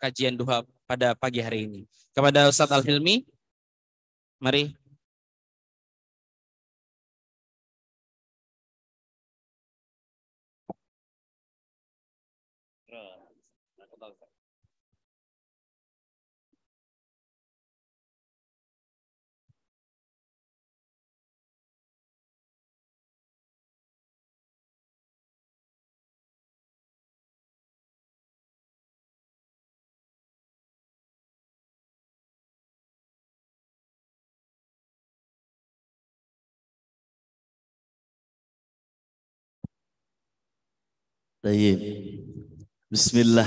kajian duha pada pagi hari ini. Kepada Ustadz Al-Hilmi, mari. Baik. Bismillah.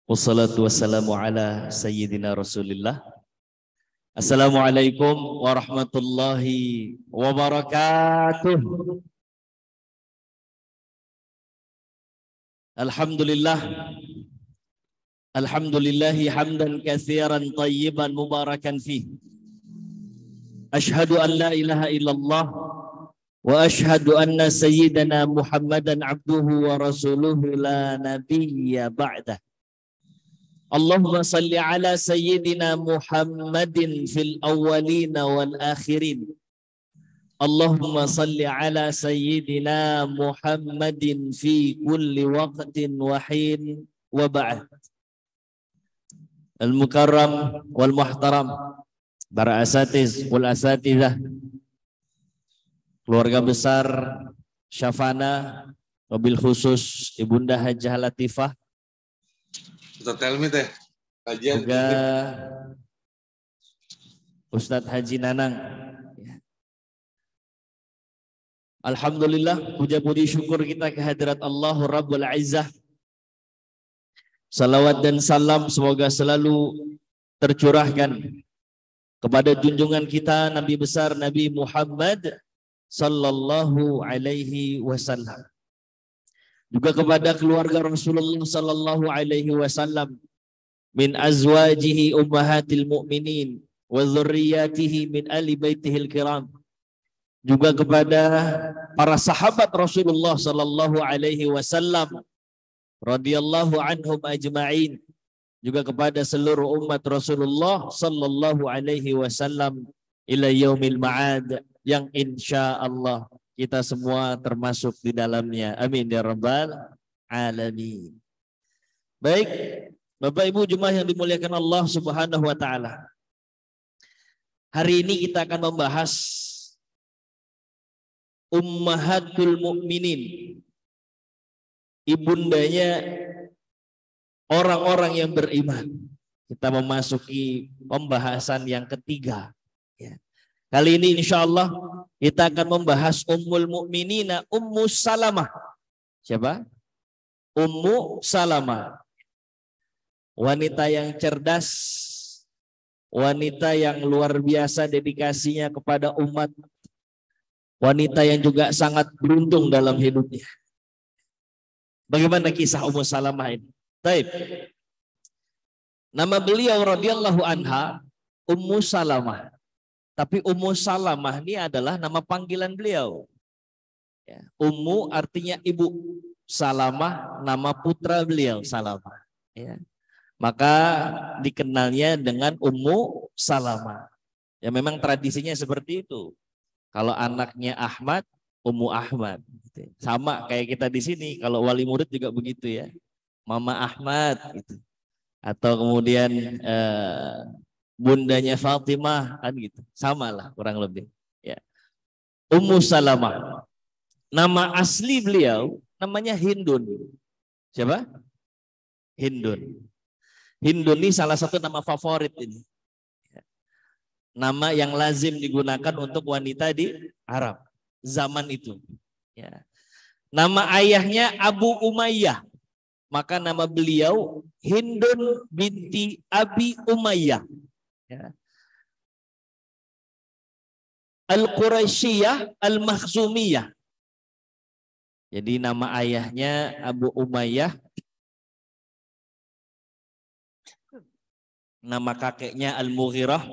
Wassalatu wassalamu ala sayyidina Rasulillah. Assalamualaikum warahmatullahi wabarakatuh. Alhamdulillah. Alhamdulillahi hamdan katsiran tayyiban mubarakan fih. Ashhadu an la ilaha illallah wa ashhadu anna sayyidana Muhammadan abduhu wa rasuluhu la nabiyya ba'dah. Allahumma salli ala sayyidina Muhammadin fil awwalina wal akhirin. Allahumma salli ala sayyidina Muhammadin fi kulli waqtin wa hin wa ba'd. Al-mukarram wal muhtaram, para asatiz wal asatizah, keluarga besar Syafana, mobil khusus Ibunda Hajah Latifah, Ustadz Helmi teh kajian juga Ustadz Haji Nanang. Alhamdulillah, puja puji syukur kita kehadirat Allah Rabbul Izzah. Salawat dan salam semoga selalu tercurahkan kepada junjungan kita Nabi besar Nabi Muhammad sallallahu alaihi wasallam, juga kepada keluarga Rasulullah sallallahu alaihi wasallam, min azwajihi ummahatil mu'minin wa dzurriyyatihi min ali baitihil kiram, juga kepada para sahabat Rasulullah sallallahu alaihi wasallam radhiyallahu anhum ajma'in, juga kepada seluruh umat Rasulullah sallallahu alaihi wasallam ila yaumil ma'ad, yang insya Allah kita semua termasuk di dalamnya. Amin ya rabbal alamin. Baik, Bapak Ibu jemaah yang dimuliakan Allah Subhanahu wa taala. Hari ini kita akan membahas ummahatul mukminin, ibundanya orang-orang yang beriman. Kita memasuki pembahasan yang ketiga. Kali ini insya Allah kita akan membahas Ummul Mukminina Ummu Salamah. Siapa? Ummu Salamah. Wanita yang cerdas, wanita yang luar biasa dedikasinya kepada umat, wanita yang juga sangat beruntung dalam hidupnya. Bagaimana kisah Ummu Salamah ini? Baik. Nama beliau radhiyallahu anha Ummu Salamah. Tapi Ummu Salamah ini adalah nama panggilan beliau. Ummu artinya ibu, Salamah nama putra beliau Salamah. Maka dikenalnya dengan Ummu Salamah. Ya memang tradisinya seperti itu. Kalau anaknya Ahmad, Ummu Ahmad. Sama kayak kita di sini. Kalau wali murid juga begitu ya. Mama Ahmad gitu. Atau kemudian bundanya Fatimah kan gitu, samalah kurang lebih. Ya. Ummu Salamah, nama asli beliau namanya Hindun. Siapa? Hindun. Hindun ini salah satu nama favorit ini. Nama yang lazim digunakan untuk wanita di Arab zaman itu. Ya. Nama ayahnya Abu Umayyah, maka nama beliau Hindun binti Abi Umayyah. Ya. Al-Quraisyiyah Al-Makhzumiyah. Jadi nama ayahnya Abu Umayyah, nama kakeknya Al-Mughirah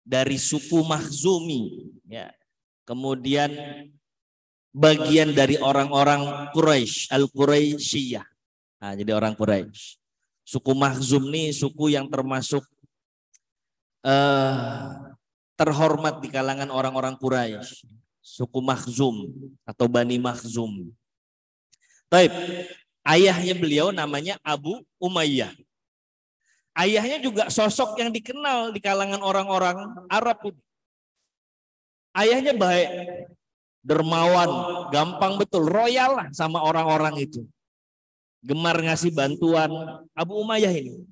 dari suku Makhzumi. Ya. Kemudian bagian dari orang-orang Quraisy, Al-Quraisyiyah. Nah, jadi orang Quraisy. Suku Makhzum nih suku yang termasuk terhormat di kalangan orang-orang Quraisy. Suku Makhzum atau Bani Makhzum. Baik, ayahnya beliau namanya Abu Umayyah. Ayahnya juga sosok yang dikenal di kalangan orang-orang Arab. Ayahnya baik, dermawan, gampang betul, royal lah sama orang-orang itu. Gemar ngasih bantuan Abu Umayyah ini.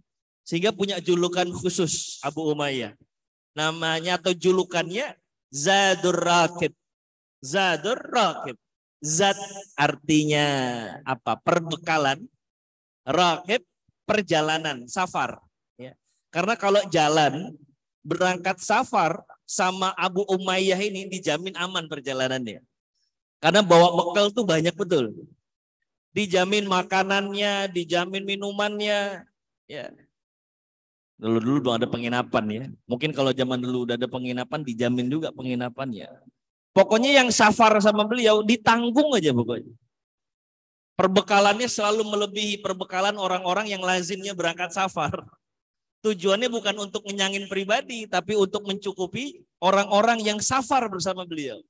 Sehingga punya julukan khusus Abu Umayyah. Namanya atau julukannya Zadur Raqib. Zadur Raqib. Zad artinya apa? Perbekalan. Raqib perjalanan, safar. Ya. Karena kalau jalan berangkat safar sama Abu Umayyah ini dijamin aman perjalanannya. Karena bawa bekal tuh banyak betul. Dijamin makanannya, dijamin minumannya. Ya. Dulu belum ada penginapan ya. Mungkin kalau zaman dulu udah ada penginapan, dijamin juga penginapannya. Pokoknya yang safar sama beliau ditanggung aja pokoknya. Perbekalannya selalu melebihi perbekalan orang-orang yang lazimnya berangkat safar. Tujuannya bukan untuk ngenyangin pribadi, tapi untuk mencukupi orang-orang yang safar bersama beliau.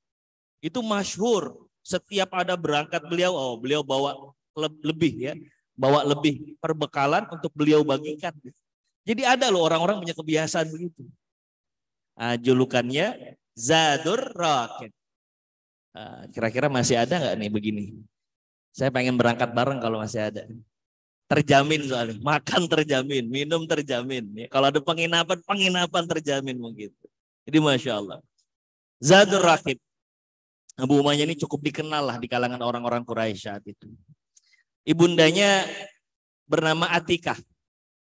Itu masyhur. Setiap ada berangkat beliau, beliau bawa lebih ya. Bawa lebih perbekalan untuk beliau bagikan. Jadi ada loh orang-orang punya kebiasaan begitu. Julukannya Zadur Raqib. Kira-kira masih ada nggak nih begini? Saya pengen berangkat bareng kalau masih ada. Terjamin soalnya, makan terjamin, minum terjamin. Ya, kalau ada penginapan terjamin mungkin. Jadi Masya Allah. Zadur Raqib. Abu Umayyah ini cukup dikenal lah di kalangan orang-orang Quraisy saat itu. Ibundanya bernama Atikah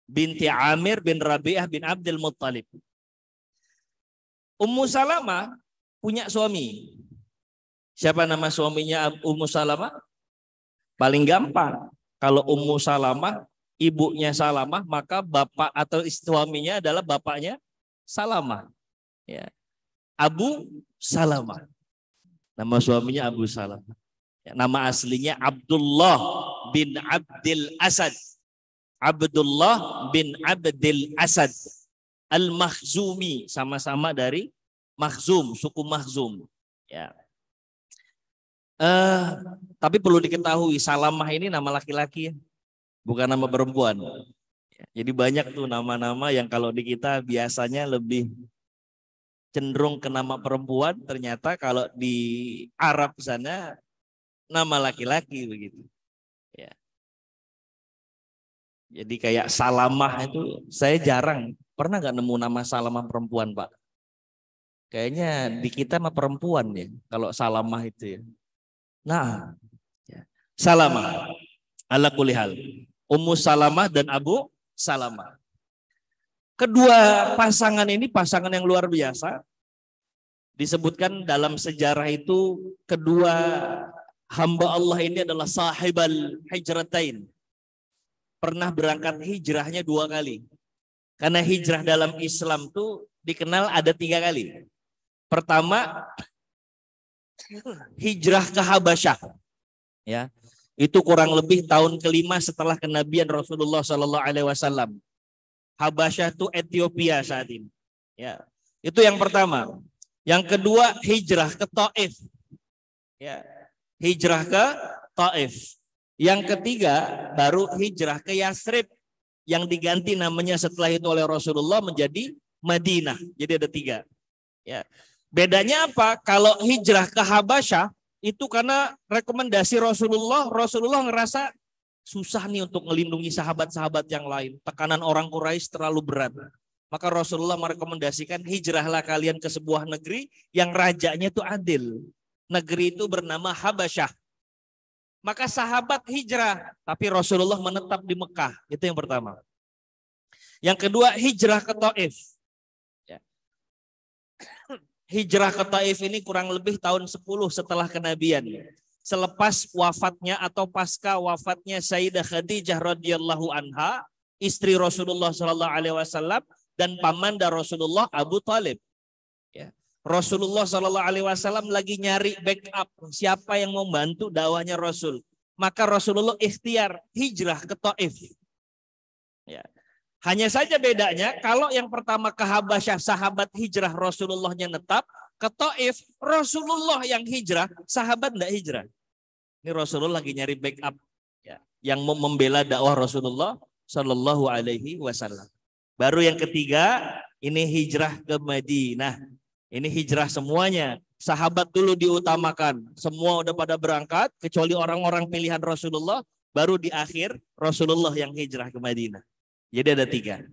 binti Amir bin Rabi'ah bin Abdul Muttalib. Ummu Salamah punya suami. Siapa nama suaminya Ummu Salamah? Paling gampang. Kalau Ummu Salamah, ibunya Salamah, maka bapak atau suaminya adalah bapaknya Salamah. Ya. Abu Salamah. Nama suaminya Abu Salamah. Ya, nama aslinya Abdullah bin Abdul Asad. Abdullah bin Abdul Asad. Al-Makhzumi. Sama-sama dari Makhzum, suku Makhzum. Ya. Tapi perlu diketahui Salamah ini nama laki-laki, bukan nama perempuan. Jadi banyak tuh nama-nama yang kalau di kita biasanya lebih cenderung ke nama perempuan, ternyata kalau di Arab sana nama laki-laki begitu. Ya. Jadi kayak Salamah itu saya jarang pernah nggak nemu nama Salamah perempuan, Pak. Kayaknya di kita mah perempuan ya kalau Salamah itu ya. Nah, Salamah ala kulli hal. Ummu Salamah dan Abu Salamah. Kedua pasangan ini pasangan yang luar biasa. Disebutkan dalam sejarah itu kedua hamba Allah ini adalah sahibal hijratain. Pernah berangkat hijrahnya 2 kali. Karena hijrah dalam Islam itu dikenal ada 3 kali. Pertama, hijrah ke Habasyah. Ya. Itu kurang lebih tahun ke-5 setelah kenabian Rasulullah SAW. Habasyah itu Ethiopia saat ini. Ya. Itu yang pertama. Yang kedua hijrah ke Taif. Ya. Hijrah ke Taif. Yang ketiga baru hijrah ke Yasrib yang diganti namanya setelah itu oleh Rasulullah menjadi Madinah. Jadi ada 3. Ya. Bedanya apa? Kalau hijrah ke Habasyah itu karena rekomendasi Rasulullah. Rasulullah ngerasa susah nih untuk melindungi sahabat-sahabat yang lain. Tekanan orang Quraisy terlalu berat. Maka Rasulullah merekomendasikan hijrahlah kalian ke sebuah negeri yang rajanya itu adil. Negeri itu bernama Habasyah. Maka sahabat hijrah, tapi Rasulullah menetap di Mekah. Itu yang pertama. Yang kedua hijrah ke Taif. Ya. Hijrah ke Taif ini kurang lebih tahun 10 setelah kenabian. Selepas wafatnya atau pasca wafatnya Sayyidah Khadijah radhiyallahu anha, istri Rasulullah sallallahu alaihi wasallam dan pamanda Rasulullah Abu Thalib. Ya. Rasulullah sallallahu alaihi wasallam lagi nyari backup siapa yang mau bantu dakwahnya Rasul. Maka Rasulullah ikhtiar hijrah ke Taif. Ya. Hanya saja bedanya kalau yang pertama ke Habasyah sahabat hijrah Rasulullahnya netap, ke Taif Rasulullah yang hijrah, sahabat enggak hijrah. Ini Rasulullah lagi nyari backup ya, yang mau membela dakwah Rasulullah Shallallahu Alaihi Wasallam. Baru yang ketiga ini hijrah ke Madinah. Ini hijrah semuanya. Sahabat dulu diutamakan. Semua udah pada berangkat kecuali orang-orang pilihan Rasulullah. Baru di akhir Rasulullah yang hijrah ke Madinah. Jadi ada 3.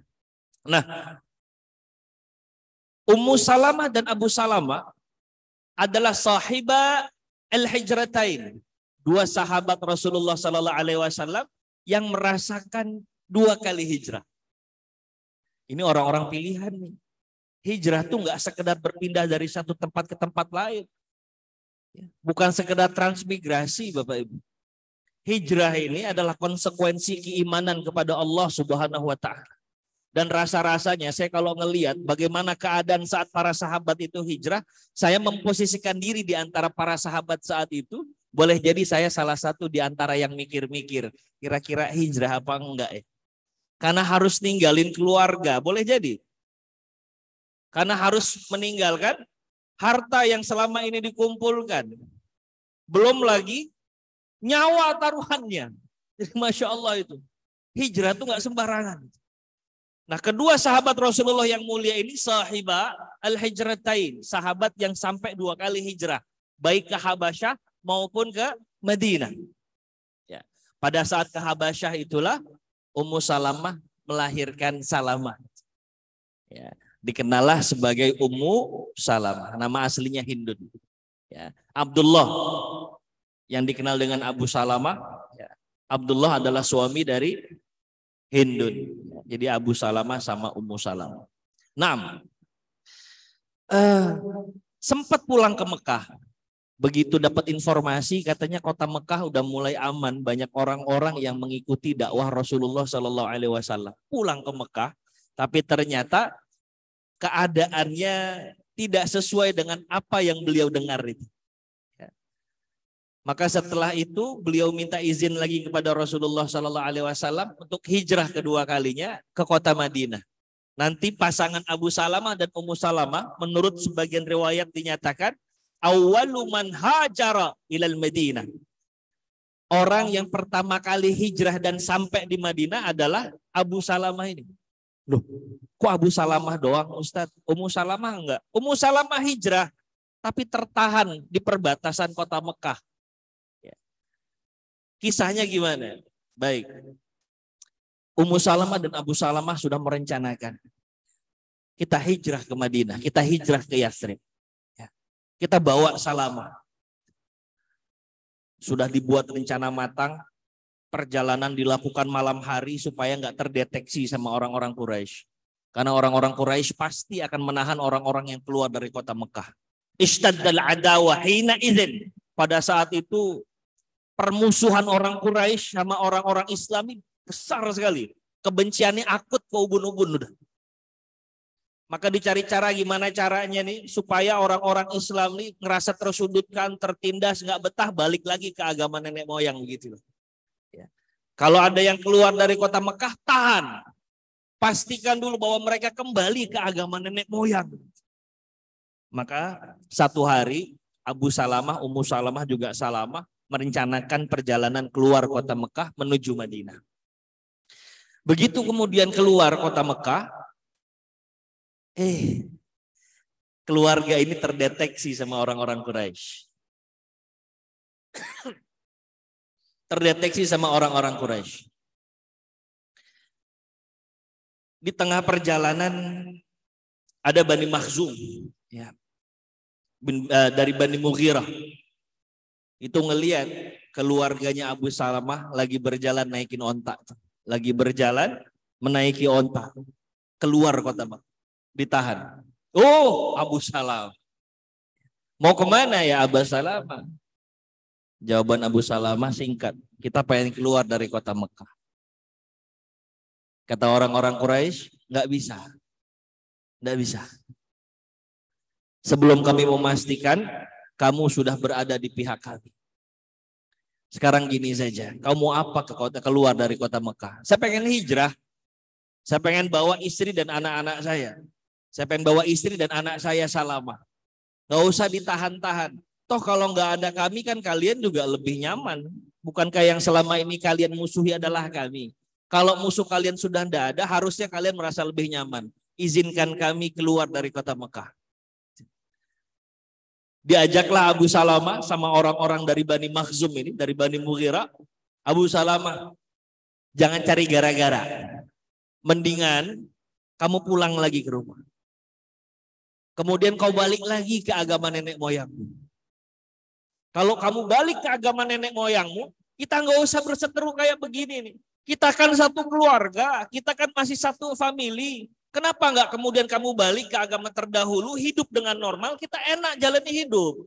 Nah, Ummu Salamah dan Abu Salamah adalah sahiba al-hijratain. 2 sahabat Rasulullah Sallallahu Alaihi Wasallam yang merasakan 2 kali hijrah. Ini orang-orang pilihan nih. Hijrah tuh nggak sekedar berpindah dari satu tempat ke tempat lain. Bukan sekedar transmigrasi Bapak Ibu. Hijrah ini adalah konsekuensi keimanan kepada Allah Subhanahu wa Ta'ala. Dan rasa-rasanya saya kalau ngelihat bagaimana keadaan saat para sahabat itu hijrah, saya memposisikan diri di antara para sahabat saat itu, boleh jadi saya salah satu di antara yang mikir-mikir, kira-kira hijrah apa enggak ya? Karena harus ninggalin keluarga, boleh jadi. Karena harus meninggalkan harta yang selama ini dikumpulkan. Belum lagi nyawa taruhannya. Jadi Masya Allah itu. Hijrah itu nggak sembarangan. Nah, kedua sahabat Rasulullah yang mulia ini sahibah al-hijratain. Sahabat yang sampai 2 kali hijrah. Baik ke Habasyah maupun ke Madinah. Ya. Pada saat ke Habasyah itulah Ummu Salamah melahirkan Salamah. Ya. Dikenallah sebagai Ummu Salamah. Nama aslinya Hindun. Ya. Abdullah yang dikenal dengan Abu Salamah, ya. Abdullah adalah suami dari Hindun. Jadi Abu Salamah sama Ummu Salamah. Nah, sempat pulang ke Mekah. Begitu dapat informasi katanya kota Mekah udah mulai aman, banyak orang-orang yang mengikuti dakwah Rasulullah Shallallahu Alaihi Wasallam. Pulang ke Mekah, tapi ternyata keadaannya tidak sesuai dengan apa yang beliau dengar itu. Maka setelah itu beliau minta izin lagi kepada Rasulullah Sallallahu Alaihi Wasallam untuk hijrah kedua kalinya ke kota Madinah. Nanti pasangan Abu Salamah dan Ummu Salamah menurut sebagian riwayat dinyatakan awwalu man hajara ilal Madinah. Orang yang pertama kali hijrah dan sampai di Madinah adalah Abu Salamah ini. Loh, kok Abu Salamah doang Ustadz? Ummu Salamah enggak? Ummu Salamah hijrah tapi tertahan di perbatasan kota Mekah. Kisahnya gimana? Baik. Ummu Salamah dan Abu Salamah sudah merencanakan. Kita hijrah ke Madinah. Kita hijrah ke Yathrib. Kita bawa Salamah. Sudah dibuat rencana matang. Perjalanan dilakukan malam hari supaya nggak terdeteksi sama orang-orang Quraisy. Karena orang-orang Quraisy pasti akan menahan orang-orang yang keluar dari kota Mekah. Ishtaddal adawa hina idzin. Pada saat itu permusuhan orang Quraisy sama orang-orang Islami besar sekali. Kebenciannya akut ke ubun-ubun udah. Maka dicari cara gimana caranya nih supaya orang-orang Islam nih ngerasa tersudutkan, tertindas, nggak betah, balik lagi ke agama nenek moyang begitu. Ya. Kalau ada yang keluar dari kota Mekah, tahan. Pastikan dulu bahwa mereka kembali ke agama nenek moyang. Maka satu hari Abu Salamah, Ummu Salamah juga Salamah merencanakan perjalanan keluar kota Mekah menuju Madinah. Begitu kemudian keluar kota Mekah, keluarga ini terdeteksi sama orang-orang Quraisy. Terdeteksi sama orang-orang Quraisy. Di tengah perjalanan ada Bani Makhzum, ya, dari Bani Mughirah. Itu ngelihat keluarganya Abu Salamah lagi berjalan naikin onta. Lagi berjalan menaiki onta. Keluar kota Mekah. Ditahan. Oh, Abu Salamah. Mau kemana ya Abu Salamah? Jawaban Abu Salamah singkat. Kita pengen keluar dari kota Mekah. Kata orang-orang Quraisy, nggak bisa. Nggak bisa. Sebelum kami memastikan kamu sudah berada di pihak kami. Sekarang gini saja, kamu mau apa keluar dari kota Mekah? Saya pengen hijrah. Saya pengen bawa istri dan anak-anak saya. Saya pengen bawa istri dan anak saya Salamah. Nggak usah ditahan-tahan. Toh kalau nggak ada kami kan kalian juga lebih nyaman. Bukankah yang selama ini kalian musuhi adalah kami? Kalau musuh kalian sudah tidak ada, harusnya kalian merasa lebih nyaman. Izinkan kami keluar dari kota Mekah. Diajaklah Abu Salamah sama orang-orang dari Bani Makhzum ini, dari Bani Mughirah. Abu Salamah, jangan cari gara-gara. Mendingan kamu pulang lagi ke rumah. Kemudian kau balik lagi ke agama nenek moyangmu. Kalau kamu balik ke agama nenek moyangmu, kita nggak usah berseteru kayak begini nih. Kita kan satu keluarga, kita kan masih satu family. Kenapa nggak kemudian kamu balik ke agama terdahulu, hidup dengan normal, kita enak jalani hidup.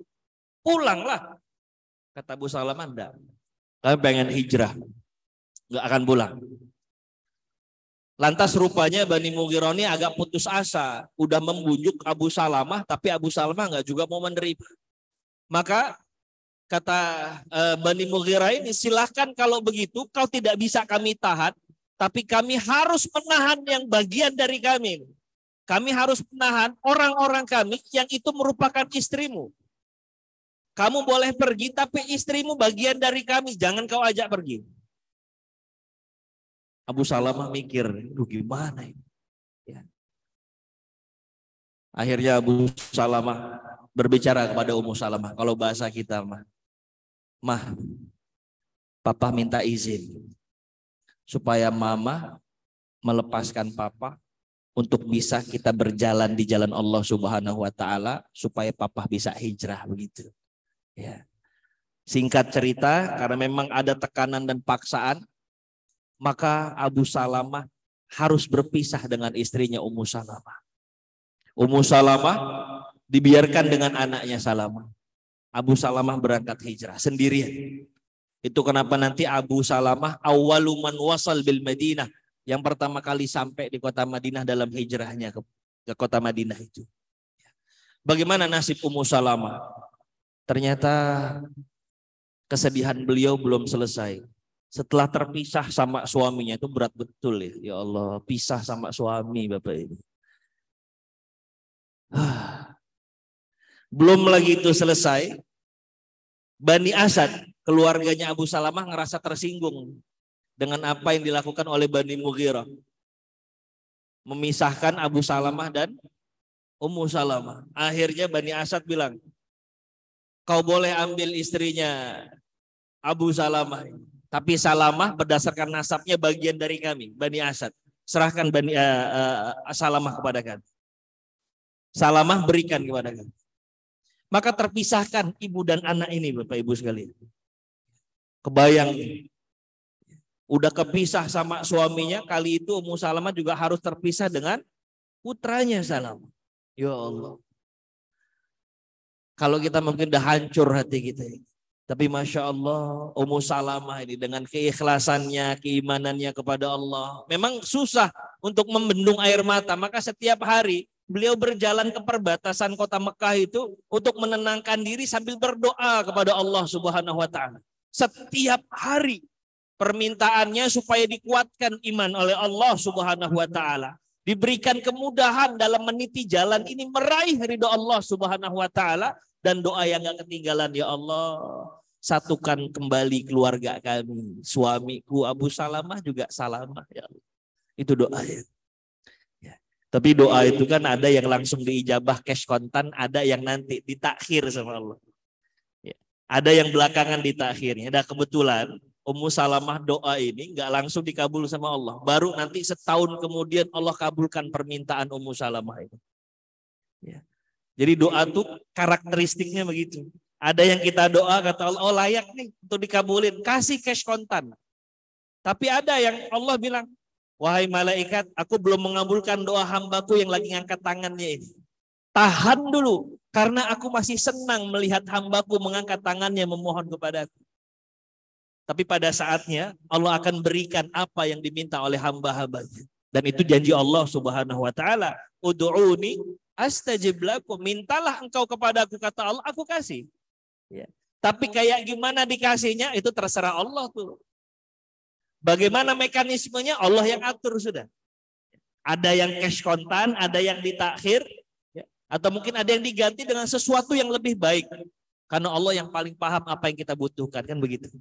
Pulanglah. Kata Abu Salamah, enggak. Kami pengen hijrah. Nggak akan pulang. Lantas rupanya Bani Mughirah ini agak putus asa. Udah membujuk Abu Salamah, tapi Abu Salamah nggak juga mau menerima. Maka kata Bani Mughirah ini, silahkan kalau begitu, kau tidak bisa kami tahan. Tapi kami harus menahan yang bagian dari kami. Kami harus menahan orang-orang kami yang itu merupakan istrimu. Kamu boleh pergi, tapi istrimu bagian dari kami. Jangan kau ajak pergi. Abu Salamah mikir, gimana ini? Ya. Akhirnya Abu Salamah berbicara kepada Ummu Salamah. Kalau bahasa kita, Mah, Papa minta izin supaya Mama melepaskan Papa untuk bisa kita berjalan di jalan Allah Subhanahu wa taala supaya Papa bisa hijrah begitu. Ya. Singkat cerita, karena memang ada tekanan dan paksaan, maka Abu Salamah harus berpisah dengan istrinya Ummu Salamah. Ummu Salamah dibiarkan dengan anaknya Salamah. Abu Salamah berangkat hijrah sendirian. Itu kenapa nanti Abu Salamah awaluman wasal bil Madinah, yang pertama kali sampai di kota Madinah dalam hijrahnya ke kota Madinah itu. Bagaimana nasib Ummu Salamah? Ternyata kesedihan beliau belum selesai. Setelah terpisah sama suaminya, itu berat betul ya. Ya Allah, pisah sama suami Bapak ini. Belum lagi itu selesai, Bani Asad, keluarganya Abu Salamah ngerasa tersinggung dengan apa yang dilakukan oleh Bani Mughirah. Memisahkan Abu Salamah dan Ummu Salamah. Akhirnya Bani Asad bilang, kau boleh ambil istrinya Abu Salamah. Tapi Salamah berdasarkan nasabnya bagian dari kami, Bani Asad. Serahkan Bani Salamah kepada kami. Salamah berikan kepada kami. Maka terpisahkan ibu dan anak ini Bapak Ibu sekalian. Kebayang, udah kepisah sama suaminya, kali itu Ummu Salamah juga harus terpisah dengan putranya Salamah. Ya Allah. Kalau kita mungkin udah hancur hati kita. Tapi Masya Allah, Ummu Salamah ini dengan keikhlasannya, keimanannya kepada Allah. Memang susah untuk membendung air mata, maka setiap hari beliau berjalan ke perbatasan kota Mekah itu untuk menenangkan diri sambil berdoa kepada Allah Subhanahu wa taala. Setiap hari permintaannya supaya dikuatkan iman oleh Allah Subhanahu wa taala, diberikan kemudahan dalam meniti jalan ini meraih ridho Allah Subhanahu wa taala, dan doa yang gak ketinggalan, ya Allah, satukan kembali keluarga kami, suamiku Abu Salamah juga Salamah, ya Allah. Itu doanya. Tapi doa itu kan ada yang langsung diijabah cash kontan, ada yang nanti ditakhir sama Allah. Ya. Ada yang belakangan ditakhirnya. Dan kebetulan Ummu Salamah doa ini nggak langsung dikabul sama Allah. Baru nanti setahun kemudian Allah kabulkan permintaan Ummu Salamah itu. Ya. Jadi doa tuh karakteristiknya begitu. Ada yang kita doa kata Allah, oh layak nih untuk dikabulin, kasih cash kontan. Tapi ada yang Allah bilang, wahai malaikat, aku belum mengabulkan doa hambaku yang lagi ngangkat tangannya ini. Tahan dulu, karena aku masih senang melihat hambaku mengangkat tangannya memohon kepadaku. Tapi pada saatnya Allah akan berikan apa yang diminta oleh hamba-hambanya. Dan itu janji Allah Subhanahu wa taala. Ud'uni astajib lakum. Mintalah engkau kepadaku, kata Allah, aku kasih. Ya. Tapi kayak gimana dikasihnya itu terserah Allah tuh. Bagaimana mekanismenya Allah yang atur sudah. Ada yang cash kontan, ada yang ditakhir, ya. Atau mungkin ada yang diganti dengan sesuatu yang lebih baik. Karena Allah yang paling paham apa yang kita butuhkan, kan begitu.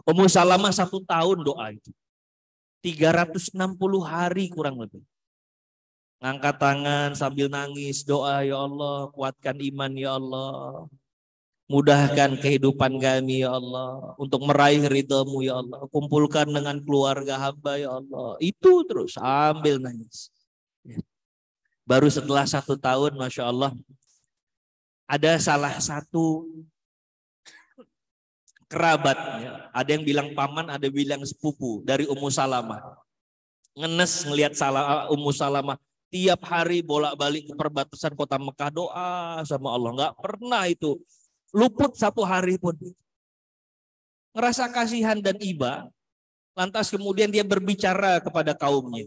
Ummu Salamah 1 tahun doa itu. 360 hari kurang lebih. Ngangkat tangan sambil nangis, doa, ya Allah, kuatkan iman ya Allah. Mudahkan kehidupan kami ya Allah. Untuk meraih ridhamu ya Allah. Kumpulkan dengan keluarga hamba ya Allah. Itu terus sambil nangis. Baru setelah 1 tahun, Masya Allah. Ada salah satu kerabatnya. Ada yang bilang paman, ada yang bilang sepupu. Dari Ummu Salamah. Ngenes ngelihat Ummu Salamah. Tiap hari bolak-balik ke perbatasan kota Mekah, doa sama Allah. Nggak pernah itu luput 1 hari pun. Ngerasa kasihan dan iba. Lantas kemudian dia berbicara kepada kaumnya.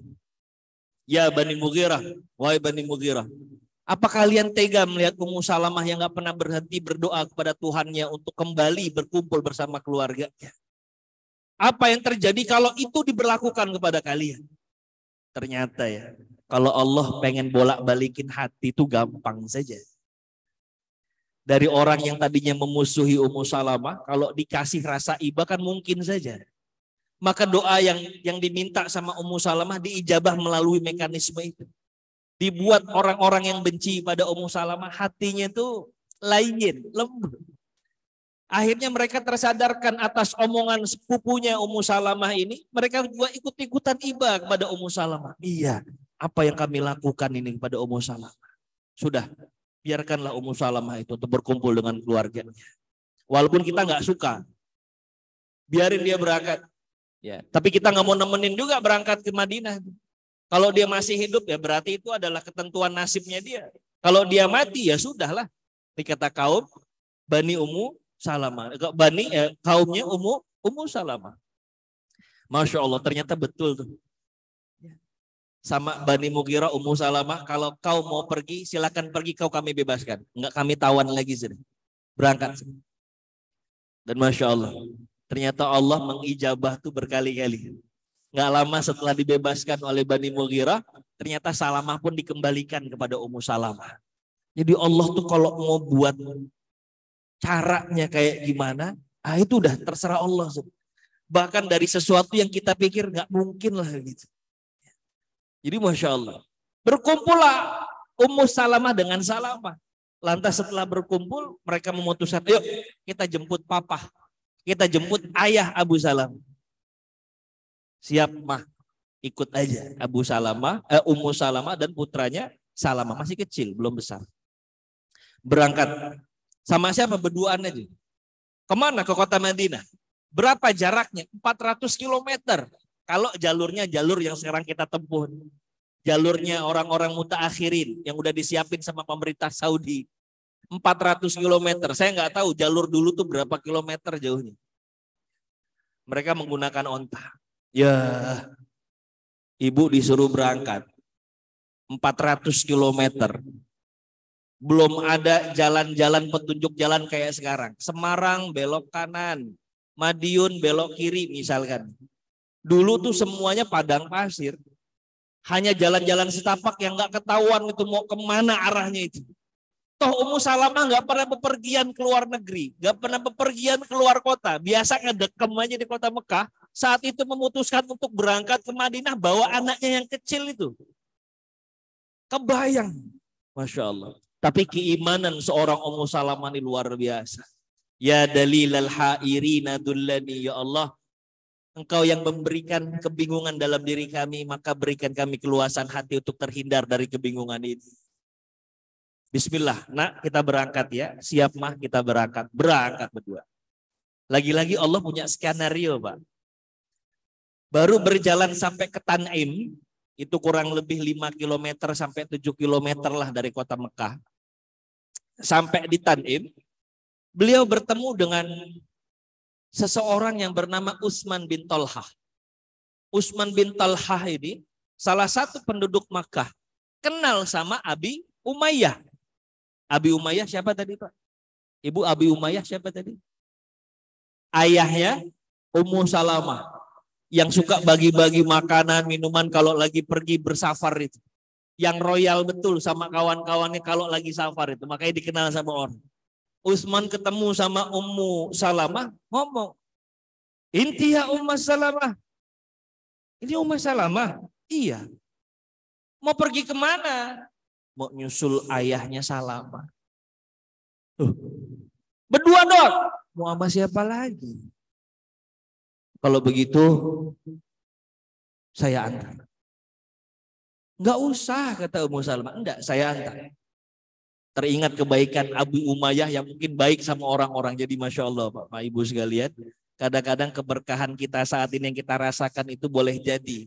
Ya Bani Mughirah, wahai Bani Mughirah. Apa kalian tega melihat Ummu Salamah yang nggak pernah berhenti berdoa kepada Tuhannya untuk kembali berkumpul bersama keluarganya? Apa yang terjadi kalau itu diberlakukan kepada kalian? Ternyata ya, kalau Allah pengen bolak-balikin hati itu gampang saja. Dari orang yang tadinya memusuhi Ummu Salamah, kalau dikasih rasa iba kan mungkin saja. Maka doa yang diminta sama Ummu Salamah diijabah melalui mekanisme itu. Dibuat orang-orang yang benci pada Ummu Salamah hatinya itu layin, lembut. Akhirnya mereka tersadarkan atas omongan sepupunya Ummu Salamah ini. Mereka juga ikut-ikutan iba kepada Ummu Salamah. Iya, apa yang kami lakukan ini kepada Ummu Salamah? Sudah. Biarkanlah Ummu Salamah itu untuk berkumpul dengan keluarganya. Walaupun kita nggak suka, biarin dia berangkat. Ya, tapi kita nggak mau nemenin juga berangkat ke Madinah. Kalau dia masih hidup ya berarti itu adalah ketentuan nasibnya dia. Kalau dia mati ya sudahlah. Ini kata kaum Bani Ummu Salamah. Kaumnya Ummu Salamah. Masya Allah, ternyata betul tuh. Sama Bani Mughirah, Ummu Salamah, kalau kau mau pergi, silakan pergi, kami bebaskan. Enggak, kami tawan lagi sini. Berangkat. Dan Masya Allah, ternyata Allah mengijabah tuh berkali-kali. Enggak lama setelah dibebaskan oleh Bani Mughirah, ternyata Salamah pun dikembalikan kepada Ummu Salamah. Jadi Allah tuh kalau mau buat caranya kayak gimana, itu udah terserah Allah. Bahkan dari sesuatu yang kita pikir nggak mungkin lah gitu. Jadi Masya Allah. Berkumpullah Ummu Salamah dengan Salamah. Lantas setelah berkumpul mereka memutuskan, yuk kita jemput papa. Kita jemput ayah Abu Salamah. Siap mah, ikut aja Ummu Salamah dan putranya Salamah. Masih kecil, belum besar. Berangkat. Sama siapa? Berduaan aja. Kemana? Ke kota Madinah. Berapa jaraknya? 400 kilometer. Kalau jalurnya jalur yang sekarang kita tempuh, jalurnya orang-orang mutaakhirin yang udah disiapin sama pemerintah Saudi, 400 kilometer. Saya nggak tahu jalur dulu tuh berapa kilometer jauhnya. Mereka menggunakan onta. Ya, ibu disuruh berangkat 400 kilometer. Belum ada jalan-jalan petunjuk jalan kayak sekarang. Semarang belok kanan, Madiun belok kiri misalkan. Dulu tuh semuanya padang pasir. Hanya jalan-jalan setapak yang nggak ketahuan itu mau kemana arahnya itu. Toh Ummu Salamah nggak pernah bepergian ke luar negeri. Nggak pernah bepergian keluar kota. Biasa ngedekem aja di kota Mekah. Saat itu memutuskan untuk berangkat ke Madinah bawa anaknya yang kecil itu. Kebayang. Masya Allah. Tapi keimanan seorang Ummu Salamah ini luar biasa. Ya dalilal ha'irina dullani ya Allah. Engkau yang memberikan kebingungan dalam diri kami, maka berikan kami keluasan hati untuk terhindar dari kebingungan ini. Bismillah, nak kita berangkat ya. Siap mah kita berangkat. Berangkat berdua. Lagi-lagi Allah punya skenario Pak. Baru berjalan sampai ke Tan'im, itu kurang lebih 5 km sampai 7 km lah dari kota Mekah. Sampai di Tan'im, beliau bertemu dengan seseorang yang bernama Utsman bin Talhah. Utsman bin Talhah ini salah satu penduduk Makkah. Kenal sama Abi Umayyah. Abi Umayyah siapa tadi Pak? Ibu Abi Umayyah siapa tadi? Ayahnya Ummu Salamah. Yang suka bagi-bagi makanan, minuman kalau lagi pergi bersafar itu. Yang royal betul sama kawan-kawannya kalau lagi safar itu. Makanya dikenal sama orang. Utsman ketemu sama Ummu Salamah, ngomong, "Inti ya Ummu Salamah." Ini Ummu Salamah? Iya. Mau pergi kemana? Mau nyusul ayahnya Salamah. Berdua dong. Mau sama siapa lagi? Kalau begitu, saya antar. Enggak usah, kata Ummu Salamah. Enggak, saya antar. Teringat kebaikan Abu Umayyah yang mungkin baik sama orang-orang. Jadi Masya Allah Bapak Ibu sekalian. Kadang-kadang keberkahan kita saat ini yang kita rasakan itu boleh jadi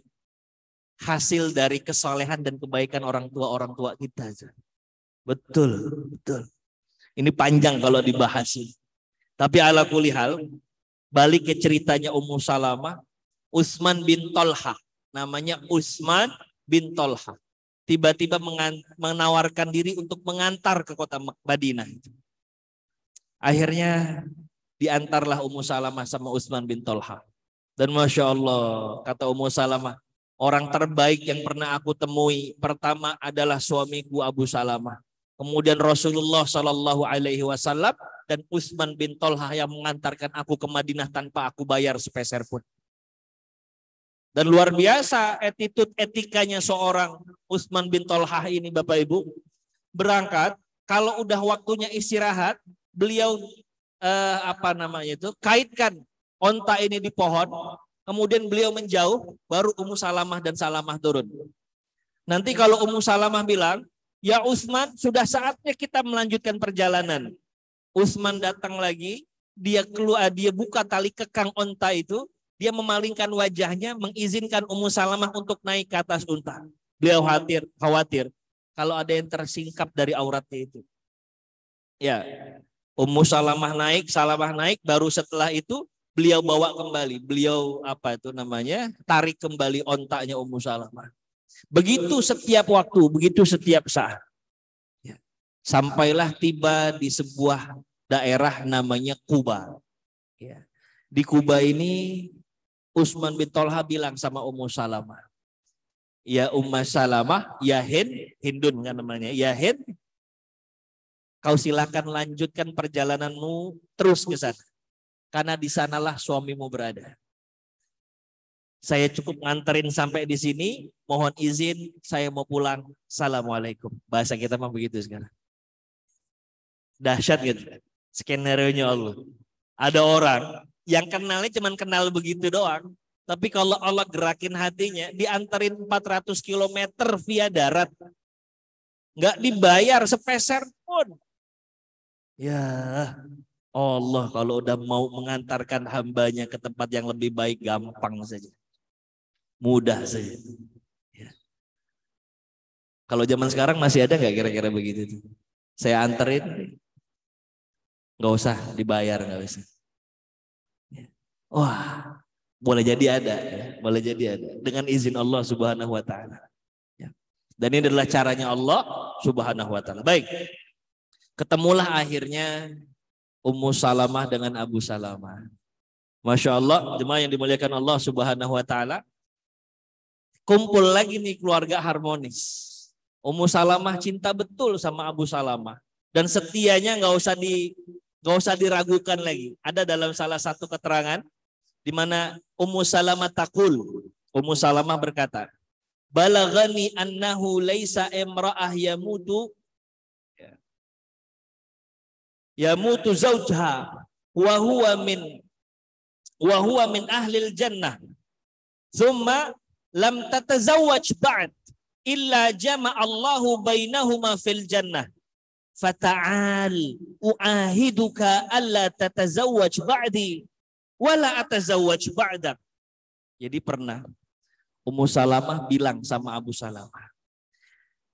hasil dari kesolehan dan kebaikan orang tua kita. Betul, betul. Ini panjang kalau dibahas. Tapi ala kulli hal, balik ke ceritanya Ummu Salamah, Utsman bin Thalhah. Namanya Utsman bin Thalhah. Tiba-tiba menawarkan diri untuk mengantar ke kota Madinah. Akhirnya diantarlah Ummu Salamah sama Utsman bin Thalhah. Dan Masya Allah, kata Ummu Salamah, orang terbaik yang pernah aku temui pertama adalah suamiku Abu Salamah. Kemudian Rasulullah Shallallahu Alaihi Wasallam dan Utsman bin Thalhah yang mengantarkan aku ke Madinah tanpa aku bayar sepeser pun. Dan luar biasa attitude etikanya seorang Utsman bin Thalhah ini Bapak Ibu. Berangkat, kalau udah waktunya istirahat, beliau kaitkan onta ini di pohon, kemudian beliau menjauh, baru Ummu Salamah dan Salamah turun. Nanti kalau Ummu Salamah bilang, "Ya Utsman, sudah saatnya kita melanjutkan perjalanan." Utsman datang lagi, dia buka tali kekang onta itu, dia memalingkan wajahnya, mengizinkan Ummu Salamah untuk naik ke atas unta. Beliau khawatir kalau ada yang tersingkap dari auratnya itu. Ya, Ummu Salamah naik, baru setelah itu beliau bawa kembali. Beliau tarik kembali ontanya Ummu Salamah. Begitu setiap waktu, begitu setiap saat. Ya. Sampailah tiba di sebuah daerah namanya Quba. Ya. Di Quba ini Utsman bin Thalhah bilang sama Ummu Salamah, "Ya Ummu Salamah, ya Hindun kan namanya, ya Hind, kau silakan lanjutkan perjalananmu terus ke sana. Karena di sanalah suamimu berada. Saya cukup nganterin sampai di sini, mohon izin saya mau pulang. Assalamualaikum." Bahasa kita mah begitu sekarang. Dahsyat gitu. Skenario-nya Allah. Ada orang yang kenalnya cuma kenal begitu doang. Tapi kalau Allah gerakin hatinya, diantarin 400 km via darat. Nggak dibayar sepeser pun. Ya Allah kalau udah mau mengantarkan hambanya ke tempat yang lebih baik, gampang saja. Mudah saja. Ya. Kalau zaman sekarang masih ada nggak kira-kira begitu? Saya anterin, nggak usah dibayar, nggak usah. Wah, boleh jadi ada, ya. Boleh jadi ada. Dengan izin Allah Subhanahu Wa Taala. Ya. Dan ini adalah caranya Allah Subhanahu Wa Taala. Baik, ketemulah akhirnya Ummu Salamah dengan Abu Salamah. Masya Allah, jemaah yang dimuliakan Allah Subhanahu Wa Taala. Kumpul lagi nih keluarga harmonis. Ummu Salamah cinta betul sama Abu Salamah dan setianya nggak usah diragukan lagi. Ada dalam salah satu keterangan di mana Ummu Salamah Ummu Salamah berkata, "Balaghani annahu laisa imra'ah yamutu zaujha wa huwa min ahlil jannah. Thumma lam tatazawwaj ba'd illa jama'allahu bainahuma fil jannah. Fata'al u'ahiduka alla tatazawwaj ba'di wala atazawwaj ba'dak." Jadi pernah Ummu Salamah bilang sama Abu Salamah,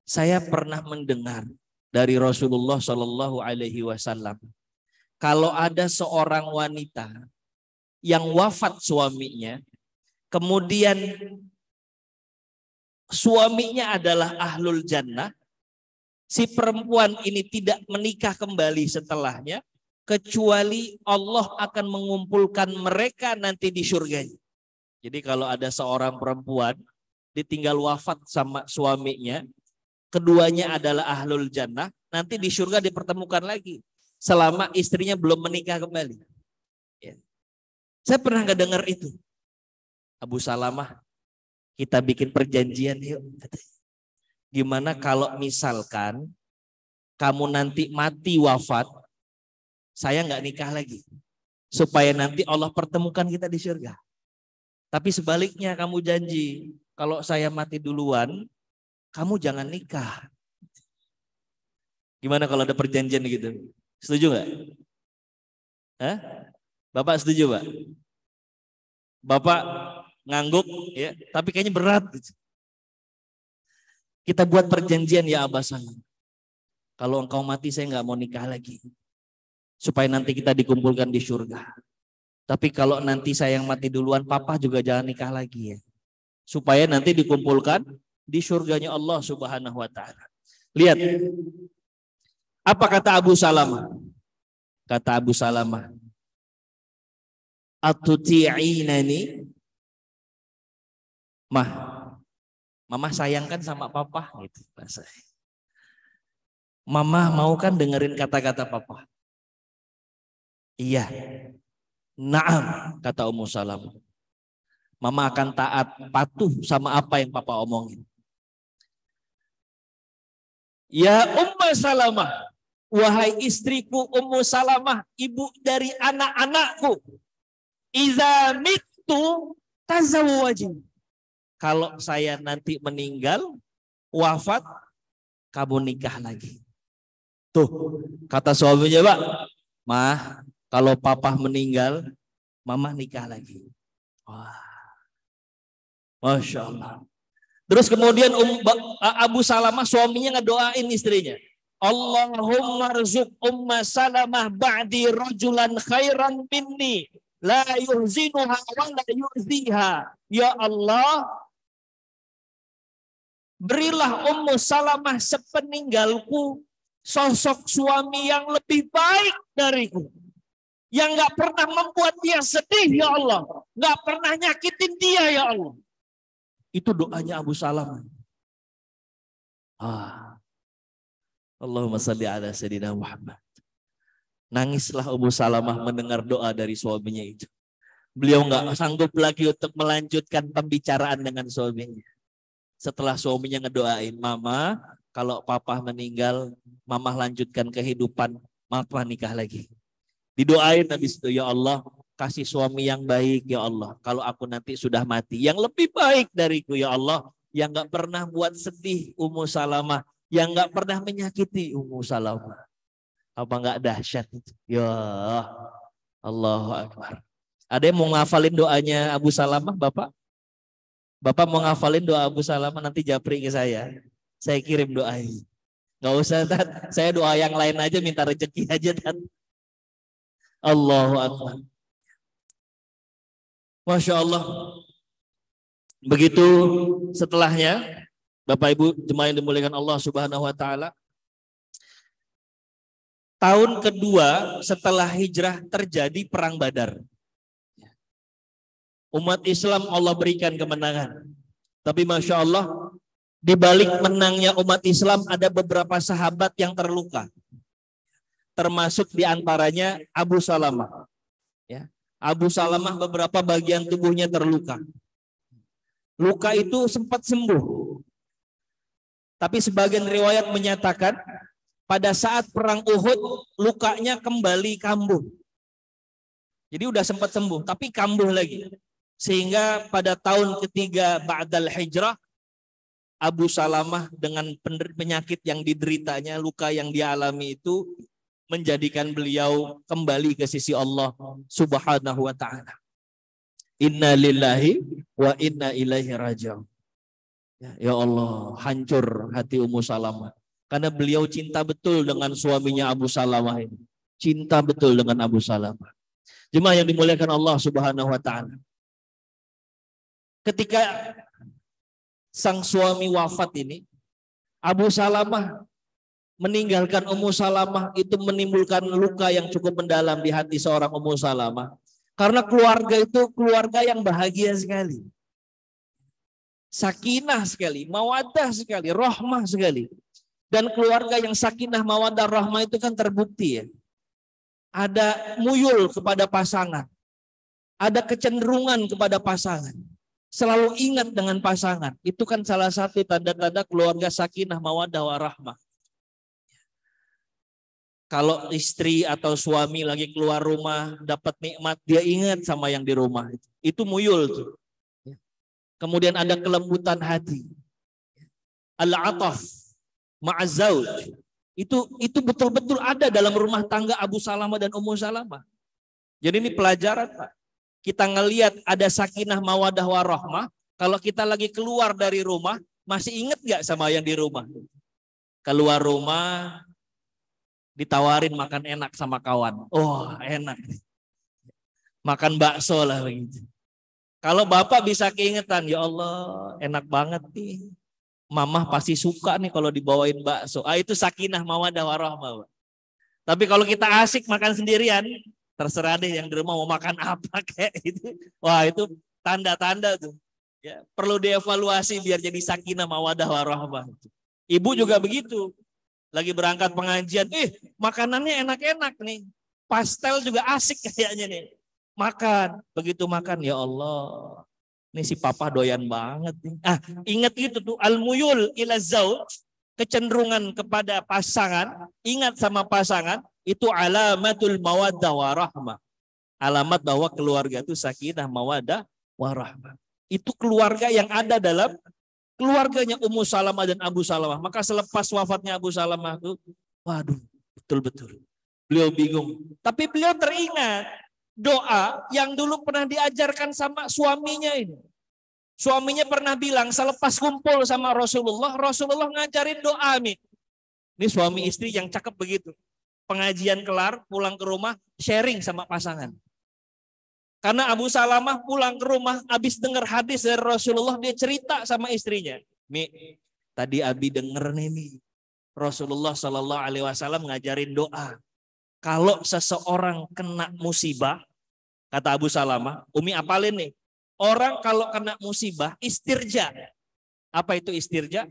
"Saya pernah mendengar dari Rasulullah Shallallahu Alaihi Wasallam kalau ada seorang wanita yang wafat suaminya, kemudian suaminya adalah ahlul jannah, si perempuan ini tidak menikah kembali setelahnya, kecuali Allah akan mengumpulkan mereka nanti di surganya. Jadi kalau ada seorang perempuan ditinggal wafat sama suaminya, keduanya adalah ahlul jannah, nanti di surga dipertemukan lagi selama istrinya belum menikah kembali. Ya. Saya pernah nggak dengar itu. Abu Salamah, kita bikin perjanjian yuk. Gimana kalau misalkan kamu nanti mati wafat, saya nggak nikah lagi, supaya nanti Allah pertemukan kita di surga. Tapi sebaliknya kamu janji, kalau saya mati duluan, kamu jangan nikah. Gimana kalau ada perjanjian gitu? Setuju nggak? Hah? Bapak setuju, Pak? Bapak ngangguk, ya, tapi kayaknya berat. Kita buat perjanjian ya Abah Salam. Kalau engkau mati saya nggak mau nikah lagi, supaya nanti kita dikumpulkan di surga. Tapi kalau nanti saya yang mati duluan, papa juga jangan nikah lagi ya, supaya nanti dikumpulkan di surganya Allah Subhanahu wa taala. Lihat apa kata Abu Salamah. Kata Abu Salamah, atuti'inani, mama sayangkan sama papa gitu bahasa. Mama mau kan dengerin kata-kata papa? Iya. Naam, kata Ummu Salamah. Mama akan taat, patuh sama apa yang papa omongin. Ya Ummu Salamah, wahai istriku Ummu Salamah, ibu dari anak-anakku. Iza mitu tazawwajin. Kalau saya nanti meninggal, wafat, kamu nikah lagi. Tuh, kata suaminya, Pak, Mah, kalau papa meninggal, mama nikah lagi. Wah, Masya Allah. Terus kemudian Abu Salamah suaminya ngedoain istrinya. Allahumma rzuq Umma Salamah ba'di rajulan khairan minni. La yuhzinuha wa la yuhziha. Ya Allah, berilah Ummu Salamah sepeninggalku sosok suami yang lebih baik dariku, yang gak pernah membuat dia sedih ya Allah, gak pernah nyakitin dia ya Allah. Itu doanya Abu Salamah. Allahumma salli ala sayyidina Muhammad. Nangislah Ummu Salamah mendengar doa dari suaminya itu. Beliau gak sanggup lagi untuk melanjutkan pembicaraan dengan suaminya. Setelah suaminya ngedoain, Mama, kalau papa meninggal, mama lanjutkan kehidupan, mama nikah lagi. Didoain habis itu, ya Allah, kasih suami yang baik ya Allah. Kalau aku nanti sudah mati, yang lebih baik dariku ya Allah, yang gak pernah buat sedih Ummu Salamah, yang gak pernah menyakiti Ummu Salamah. Apa gak dahsyat itu? Ya Allahu Akbar. Ada yang mau ngafalin doanya Abu Salamah, Bapak? Bapak mau ngafalin doa Abu Salamah, nanti japri ke saya kirim doanya. Gak usah, Tat. Saya doa yang lain aja, minta rezeki aja, Tat. Allahu Akbar. Masya Allah. Begitu setelahnya, Bapak Ibu jemaah yang dimuliakan Allah Subhanahu wa taala, tahun kedua setelah hijrah terjadi perang Badar. Umat Islam Allah berikan kemenangan. Tapi Masya Allah, di balik menangnya umat Islam ada beberapa sahabat yang terluka. Termasuk diantaranya Abu Salamah. Ya. Abu Salamah beberapa bagian tubuhnya terluka. Luka itu sempat sembuh. Tapi sebagian riwayat menyatakan pada saat perang Uhud lukanya kembali kambuh. Jadi udah sempat sembuh tapi kambuh lagi. Sehingga pada tahun ketiga Ba'dal Hijrah, Abu Salamah dengan penyakit yang dideritanya, luka yang dia alami itu menjadikan beliau kembali ke sisi Allah Subhanahu wa taala. Inna lillahi wa inna ilaihi raji'un. Ya Allah, hancur hati Ummu Salamah karena beliau cinta betul dengan suaminya Abu Salamah ini. Cinta betul dengan Abu Salamah. Jemaah yang dimuliakan Allah Subhanahu wa taala. Ketika sang suami wafat ini, Abu Salamah meninggalkan Ummu Salamah, itu menimbulkan luka yang cukup mendalam di hati seorang Ummu Salamah. Karena keluarga itu keluarga yang bahagia sekali. Sakinah sekali, mawaddah sekali, rahmah sekali. Dan keluarga yang sakinah, mawaddah, rahmah itu kan terbukti ya. Ada muyul kepada pasangan. Ada kecenderungan kepada pasangan. Selalu ingat dengan pasangan. Itu kan salah satu tanda-tanda keluarga sakinah, mawaddah, warahmah. Kalau istri atau suami lagi keluar rumah dapat nikmat, dia ingat sama yang di rumah. Itu muyul tuh. Kemudian ada kelembutan hati. Al-ataf ma'azauj. Itu betul-betul ada dalam rumah tangga Abu Salamah dan Ummu Salamah. Jadi ini pelajaran, Pak. Kita ngelihat ada sakinah, mawadah, warahmah. Kalau kita lagi keluar dari rumah, masih ingat gak sama yang di rumah? Keluar rumah, ditawarin makan enak sama kawan. Oh, enak. Makan bakso lah begitu. Kalau bapak bisa keingetan, ya Allah, enak banget nih. Mamah pasti suka nih kalau dibawain bakso. Itu sakinah, mawadah, warahmah. Tapi kalau kita asik makan sendirian, terserah deh yang di rumah mau makan apa kayak itu. Wah, itu tanda-tanda tuh. Ya, perlu dievaluasi biar jadi sakinah, mawadah, warahmah. Ibu juga begitu. Lagi berangkat pengajian, makanannya enak-enak nih. Pastel juga asik kayaknya nih. Makan, begitu makan, ya Allah. Ini si papa doyan banget nih. Ingat itu tuh, al-muyul ila zauj, kecenderungan kepada pasangan, ingat sama pasangan, itu alamatul mawaddah warahmah. Alamat bahwa keluarga itu sakinah, mawaddah, warahmah. Itu keluarga yang ada dalam keluarganya Ummu Salamah dan Abu Salamah. Maka selepas wafatnya Abu Salamah itu, waduh, betul-betul. Beliau bingung. Tapi beliau teringat doa yang dulu pernah diajarkan sama suaminya ini. Suaminya pernah bilang selepas kumpul sama Rasulullah, Rasulullah ngajarin doa nih. Ini suami istri yang cakep begitu. Pengajian kelar, pulang ke rumah, sharing sama pasangan. Karena Abu Salamah pulang ke rumah, habis dengar hadis dari Rasulullah, dia cerita sama istrinya. Mi, tadi Abi denger nih, Rasulullah Shallallahu Alaihi Wasallam ngajarin doa. Kalau seseorang kena musibah, kata Abu Salamah, Umi apalin nih, orang kalau kena musibah istirja. Apa itu istirja?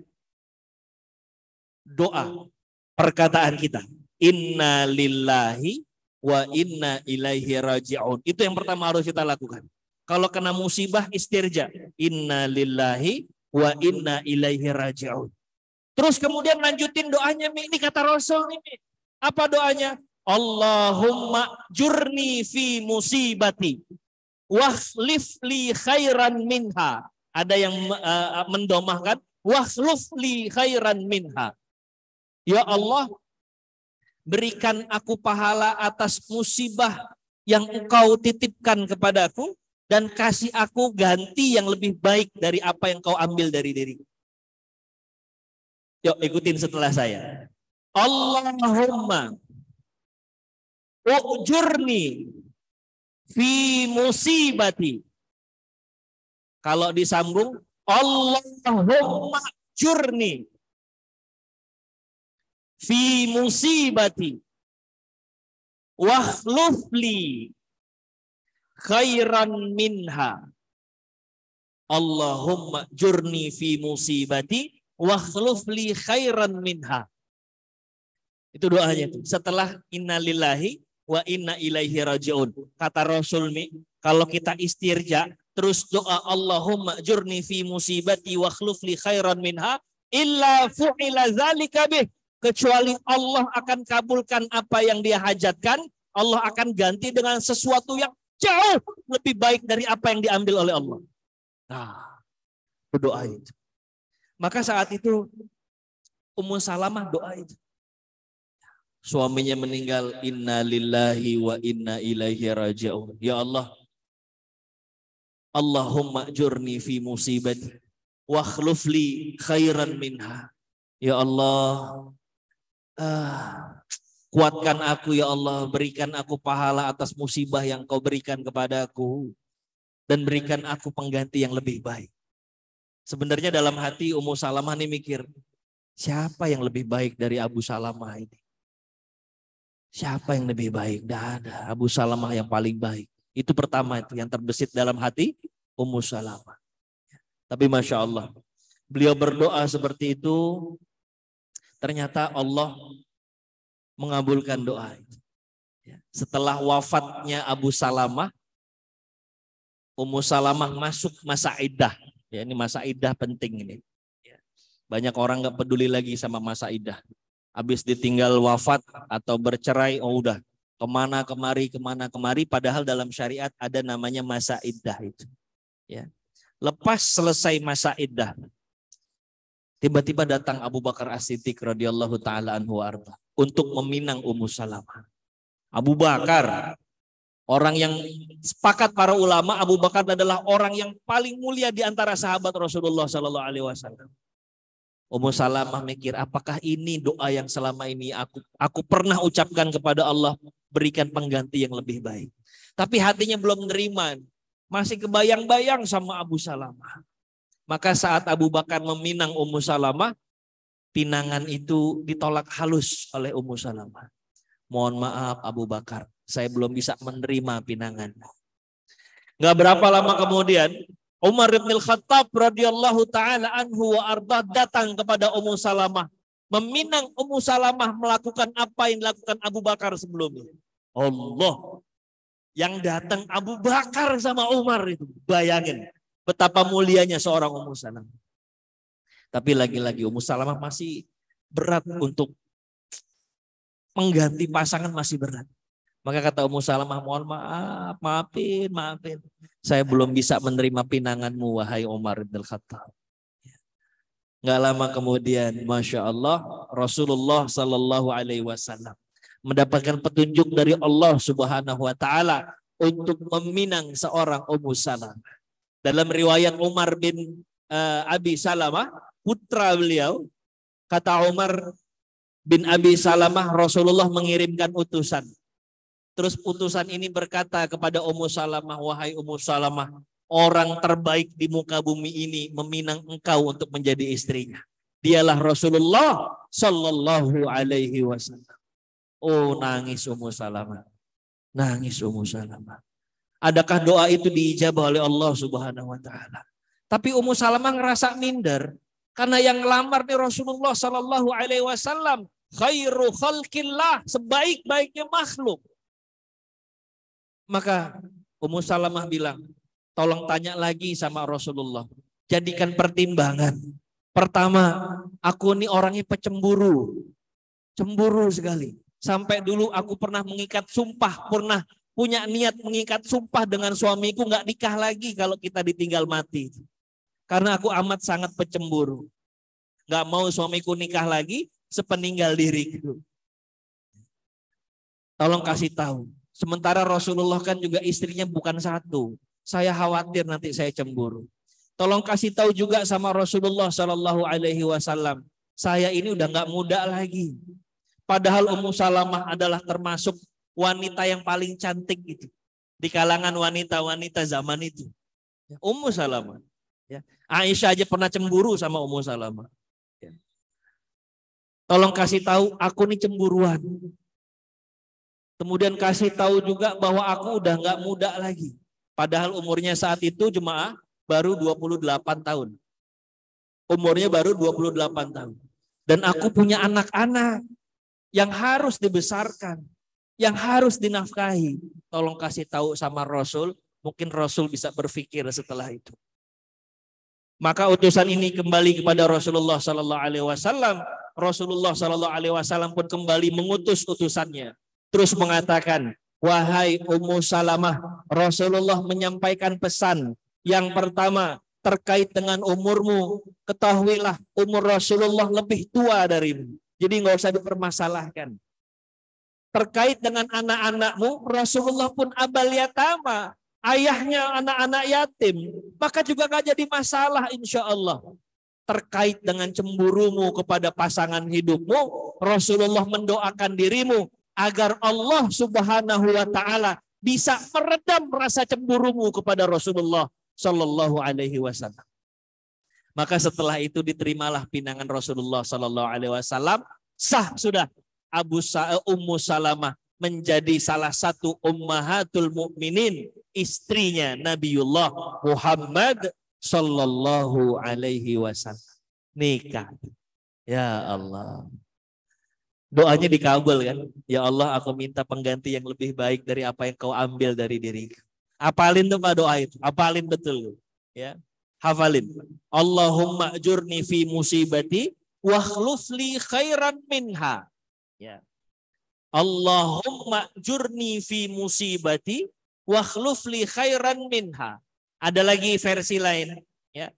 Doa, perkataan kita. Inna lillahi wa inna ilaihi raji'un. Itu yang pertama harus kita lakukan. Kalau kena musibah istirja. Inna lillahi wa inna ilaihi raji'un. Terus kemudian lanjutin doanya. Ini kata Rasul nih. Apa doanya? Allahumma jurni fi musibati wakhlif li khairan minha. Ada yang mendomahkan wakhlif li khairan minha. Ya Allah, berikan aku pahala atas musibah yang engkau titipkan kepadaku dan kasih aku ganti yang lebih baik dari apa yang kau ambil dari diriku. Yuk ikutin setelah saya. Allahumma ujurni fi musibati. Kalau disambung, Allahumma ujurni fi musibati wakhluf li khairan minha. Allahumma jurni fi musibati wakhluf li khairan minha. Itu doanya tuh. Setelah innalillahi wa inna ilaihi raji'un. Kata Rasul nih, kalau kita istirja terus doa Allahumma jurni fi musibati wakhluf li khairan minha illa fu'ila zalika bih. Kecuali Allah akan kabulkan apa yang dia hajatkan, Allah akan ganti dengan sesuatu yang jauh lebih baik dari apa yang diambil oleh Allah. Nah, berdoa itu. Maka saat itu Ummu Salamah doa itu. Suaminya meninggal, inna lillahi wa inna ilaihi raji'un. Ya Allah, Allahumma jurni fi musibati wa akhluf li khairan minha. Ya Allah, kuatkan aku ya Allah, berikan aku pahala atas musibah yang kau berikan kepadaku dan berikan aku pengganti yang lebih baik. Sebenarnya dalam hati Ummu Salamah nih mikir, siapa yang lebih baik dari Abu Salamah ini? Siapa yang lebih baik? Tidak ada, Abu Salamah yang paling baik. Itu pertama itu yang terbesit dalam hati Ummu Salamah. Tapi Masya Allah, beliau berdoa seperti itu, ternyata Allah mengabulkan doa itu. Setelah wafatnya Abu Salamah, Ummu Salamah masuk masa iddah. Ya, ini masa iddah penting ini. Banyak orang nggak peduli lagi sama masa iddah. Habis ditinggal wafat atau bercerai, oh udah kemana kemari. Padahal dalam syariat ada namanya masa iddah itu. Ya. Lepas selesai masa iddah, tiba-tiba datang Abu Bakar As-Siddiq radhiyallahu taala anhu arba untuk meminang Ummu Salamah. Abu Bakar, orang yang sepakat para ulama, Abu Bakar adalah orang yang paling mulia di antara sahabat Rasulullah sallallahu alaihi wasallam. Ummu Salamah mikir, apakah ini doa yang selama ini aku pernah ucapkan kepada Allah, berikan pengganti yang lebih baik. Tapi hatinya belum menerima, masih kebayang-bayang sama Abu Salamah. Maka saat Abu Bakar meminang Ummu Salamah, pinangan itu ditolak halus oleh Ummu Salamah. Mohon maaf Abu Bakar, saya belum bisa menerima pinanganmu. Gak berapa lama kemudian, Umar bin Khattab radhiyallahu taala anhu wa arda datang kepada Ummu Salamah, meminang Ummu Salamah melakukan apa yang dilakukan Abu Bakar sebelumnya. Allah, yang datang Abu Bakar sama Umar itu, bayangin betapa mulianya seorang Ummu Salamah. Tapi lagi-lagi Ummu Salamah masih berat untuk mengganti pasangan, masih berat. Maka kata Ummu Salamah, mohon maaf, maafin. Saya belum bisa menerima pinanganmu, wahai Umar bin Khattab. Nggak lama kemudian, Masya Allah, Rasulullah Sallallahu Alaihi Wasallam mendapatkan petunjuk dari Allah Subhanahu Wa Taala untuk meminang seorang Ummu Salamah. Dalam riwayat Umar bin Abi Salamah, putra beliau, kata Umar bin Abi Salamah, Rasulullah mengirimkan utusan. Terus utusan ini berkata kepada Ummu Salamah, wahai Ummu Salamah, orang terbaik di muka bumi ini meminang engkau untuk menjadi istrinya. Dialah Rasulullah Sallallahu Alaihi Wasallam. Oh, nangis Ummu Salamah. Nangis Ummu Salamah. Adakah doa itu diijabah oleh Allah Subhanahu Wa Taala? Tapi Ummu Salamah ngerasa minder. Karena yang ngelamar nih Rasulullah Sallallahu Alaihi Wasallam, khairu khalqillah, sebaik-baiknya makhluk. Maka Ummu Salamah bilang, tolong tanya lagi sama Rasulullah. Jadikan pertimbangan. Pertama, aku ini orangnya pecemburu. Cemburu sekali. Sampai dulu aku pernah mengikat sumpah, pernah punya niat mengikat sumpah dengan suamiku, nggak nikah lagi kalau kita ditinggal mati. Karena aku amat sangat pecemburu. Nggak mau suamiku nikah lagi sepeninggal diriku. Tolong kasih tahu. Sementara Rasulullah kan juga istrinya bukan satu. Saya khawatir nanti saya cemburu. Tolong kasih tahu juga sama Rasulullah Sallallahu Alaihi Wasallam. Saya ini udah nggak muda lagi. Padahal Ummu Salamah adalah termasuk wanita yang paling cantik itu di kalangan wanita-wanita zaman itu. Ummu Salamah. Ya. Aisyah aja pernah cemburu sama Ummu Salamah. Ya. Tolong kasih tahu, aku nih cemburuan. Kemudian kasih tahu juga bahwa aku udah nggak muda lagi. Padahal umurnya saat itu jemaah baru 28 tahun. Umurnya baru 28 tahun. Dan aku punya anak-anak yang harus dibesarkan, yang harus dinafkahi. Tolong kasih tahu sama Rasul, mungkin Rasul bisa berpikir setelah itu. Maka utusan ini kembali kepada Rasulullah Sallallahu Alaihi Wasallam. Rasulullah Sallallahu Alaihi Wasallam pun kembali mengutus utusannya. Terus mengatakan, wahai Ummu Salamah, Rasulullah menyampaikan pesan. Yang pertama, terkait dengan umurmu, ketahuilah umur Rasulullah lebih tua darimu. Jadi nggak usah dipermasalahkan. Terkait dengan anak-anakmu, Rasulullah pun abal yatama. Ayahnya anak-anak yatim. Maka juga gak jadi masalah insya Allah. Terkait dengan cemburumu kepada pasangan hidupmu, Rasulullah mendoakan dirimu agar Allah Subhanahu wa Ta'ala bisa meredam rasa cemburumu kepada Rasulullah Sallallahu Alaihi Wasallam. Maka setelah itu diterimalah pinangan Rasulullah Sallallahu Alaihi Wasallam. Sah sudah Ummu Salamah menjadi salah satu ummahatul mukminin, istrinya Nabiullah Muhammad sallallahu alaihi wasallam. Nikah. Ya Allah. Doanya dikabul kan? Ya Allah, aku minta pengganti yang lebih baik dari apa yang kau ambil dari diriku. Apalin tuh Pak doa itu. Apalin betul. Ya. Hafalin. Allahumma ajurni fi musibati wa khlufli khairan minha. Ya. Allahumma ajurni fi musibati wa khlufli khairan minha. Ada lagi versi lain. Ya.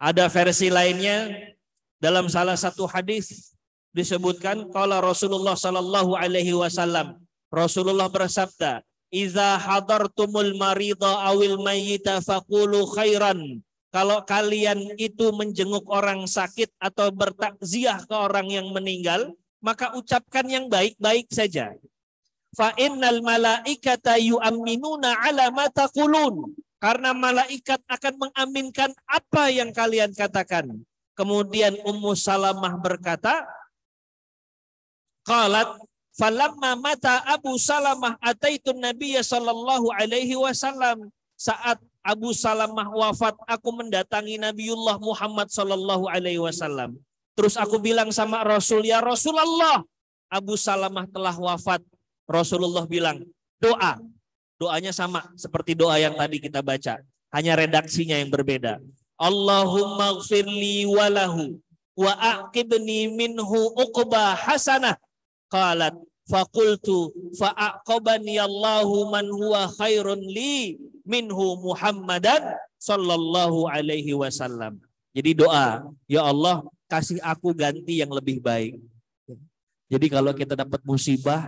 Ada versi lainnya dalam salah satu hadis disebutkan qala Rasulullah sallallahu alaihi wasallam, Rasulullah bersabda, "Iza hadartumul marida awil mayyita faqulu khairan." Kalau kalian itu menjenguk orang sakit atau bertakziah ke orang yang meninggal, maka ucapkan yang baik-baik saja. Fa innal malaikata yu'minuna ala ma taqulun. Karena malaikat akan mengaminkan apa yang kalian katakan. Kemudian Ummu Salamah berkata, qalat falamma mata Abu Salamah ataitun Nabiyya sallallahu alaihi wasallam. Saat Abu Salamah wafat, aku mendatangi Nabiullah Muhammad sallallahu alaihi wasallam. Terus aku bilang sama Rasul, ya Rasulullah, Abu Salamah telah wafat. Rasulullah bilang, doa. Doanya sama seperti doa yang tadi kita baca. Hanya redaksinya yang berbeda. Allahumma gfirli walahu wa aqibni minhu uqba hasanah. Qalat faqultu fa'aqabani Allahu man huwa khairun li minhu Muhammadan sallallahu alaihi wasallam. Jadi doa, ya Allah kasih aku ganti yang lebih baik. Jadi kalau kita dapat musibah,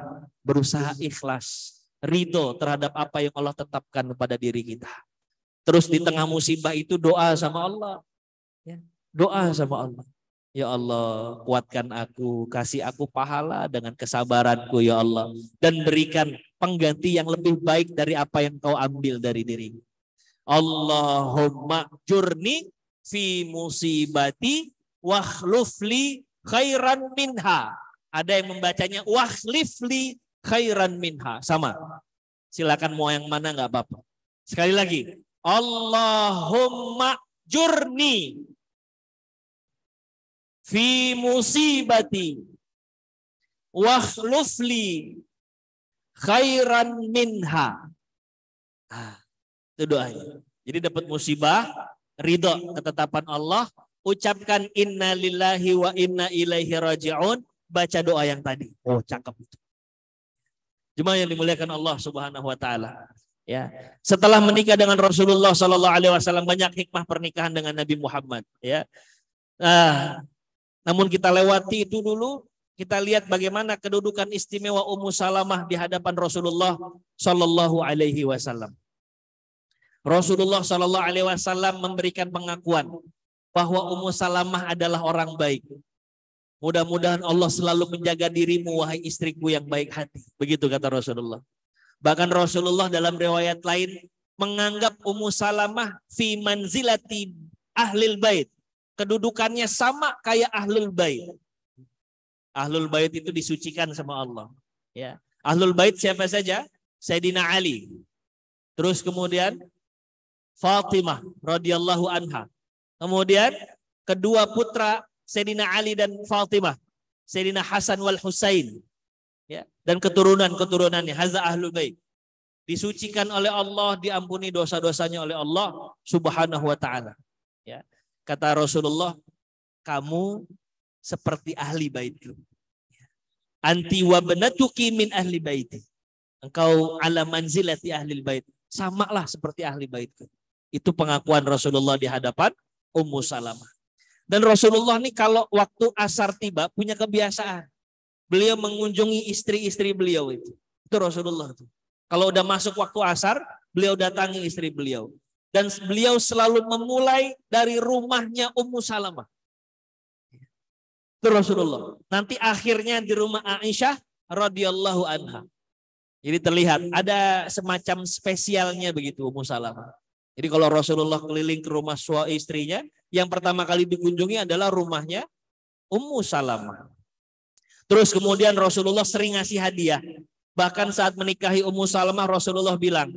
berusaha ikhlas, ridho terhadap apa yang Allah tetapkan kepada diri kita. Terus di tengah musibah itu doa sama Allah. Ya, doa sama Allah. Ya Allah, kuatkan aku, kasih aku pahala dengan kesabaranku ya Allah. Dan berikan pengganti yang lebih baik dari apa yang kau ambil dari diriku. Allahumma jurni fi musibati wakhlufli khairan minha. Ada yang membacanya wakhlifli khairan minha. Sama. Silakan mau yang mana nggak apa-apa. Sekali lagi. Allahumma jurni fi musibati wakhlufli khairan minha. Itu doanya. Jadi dapat musibah, ridho ketetapan Allah, ucapkan inna lillahi wa inna ilaihi raji'un, baca doa yang tadi. Oh, cakep itu. Jemaah yang dimuliakan Allah Subhanahu wa taala. Ya. Setelah menikah dengan Rasulullah sallallahu alaihi wasallam, banyak hikmah pernikahan dengan Nabi Muhammad, ya. Namun kita lewati itu dulu, kita lihat bagaimana kedudukan istimewa Ummu Salamah di hadapan Rasulullah sallallahu alaihi wasallam. Rasulullah sallallahu alaihi wasallam memberikan pengakuan bahwa Ummu Salamah adalah orang baik. Mudah-mudahan Allah selalu menjaga dirimu wahai istriku yang baik hati. Begitu kata Rasulullah. Bahkan Rasulullah dalam riwayat lain menganggap Ummu Salamah fi manzilati ahlil bait. Kedudukannya sama kayak ahlul bait. Ahlul bait itu disucikan sama Allah. Ya. Ahlul bait siapa saja? Sayyidina Ali. Terus kemudian Fatimah radhiyallahu anha. Kemudian kedua putra Sayyidina Ali dan Fatimah, Sayyidina Hasan wal Husain. Ya, dan keturunan-keturunannya, haza ahlul bait. Disucikan oleh Allah, diampuni dosa-dosanya oleh Allah Subhanahu wa taala. Ya. Kata Rasulullah, kamu seperti ahli baitku. Anti wa banatuki min ahli baiti. Engkau ala manzilati ahli bait. Samalah seperti ahli baitku. Itu pengakuan Rasulullah di hadapan Ummu Salamah. Dan Rasulullah nih kalau waktu asar tiba punya kebiasaan. Beliau mengunjungi istri-istri beliau itu. Itu Rasulullah itu. Kalau udah masuk waktu asar, beliau datangi istri beliau. Dan beliau selalu memulai dari rumahnya Ummu Salamah. Itu Rasulullah. Nanti akhirnya di rumah Aisyah radhiyallahu anha. Jadi terlihat ada semacam spesialnya begitu Ummu Salamah. Jadi kalau Rasulullah keliling ke rumah istrinya, yang pertama kali dikunjungi adalah rumahnya Ummu Salamah. Terus kemudian Rasulullah sering ngasih hadiah. Bahkan saat menikahi Ummu Salamah, Rasulullah bilang,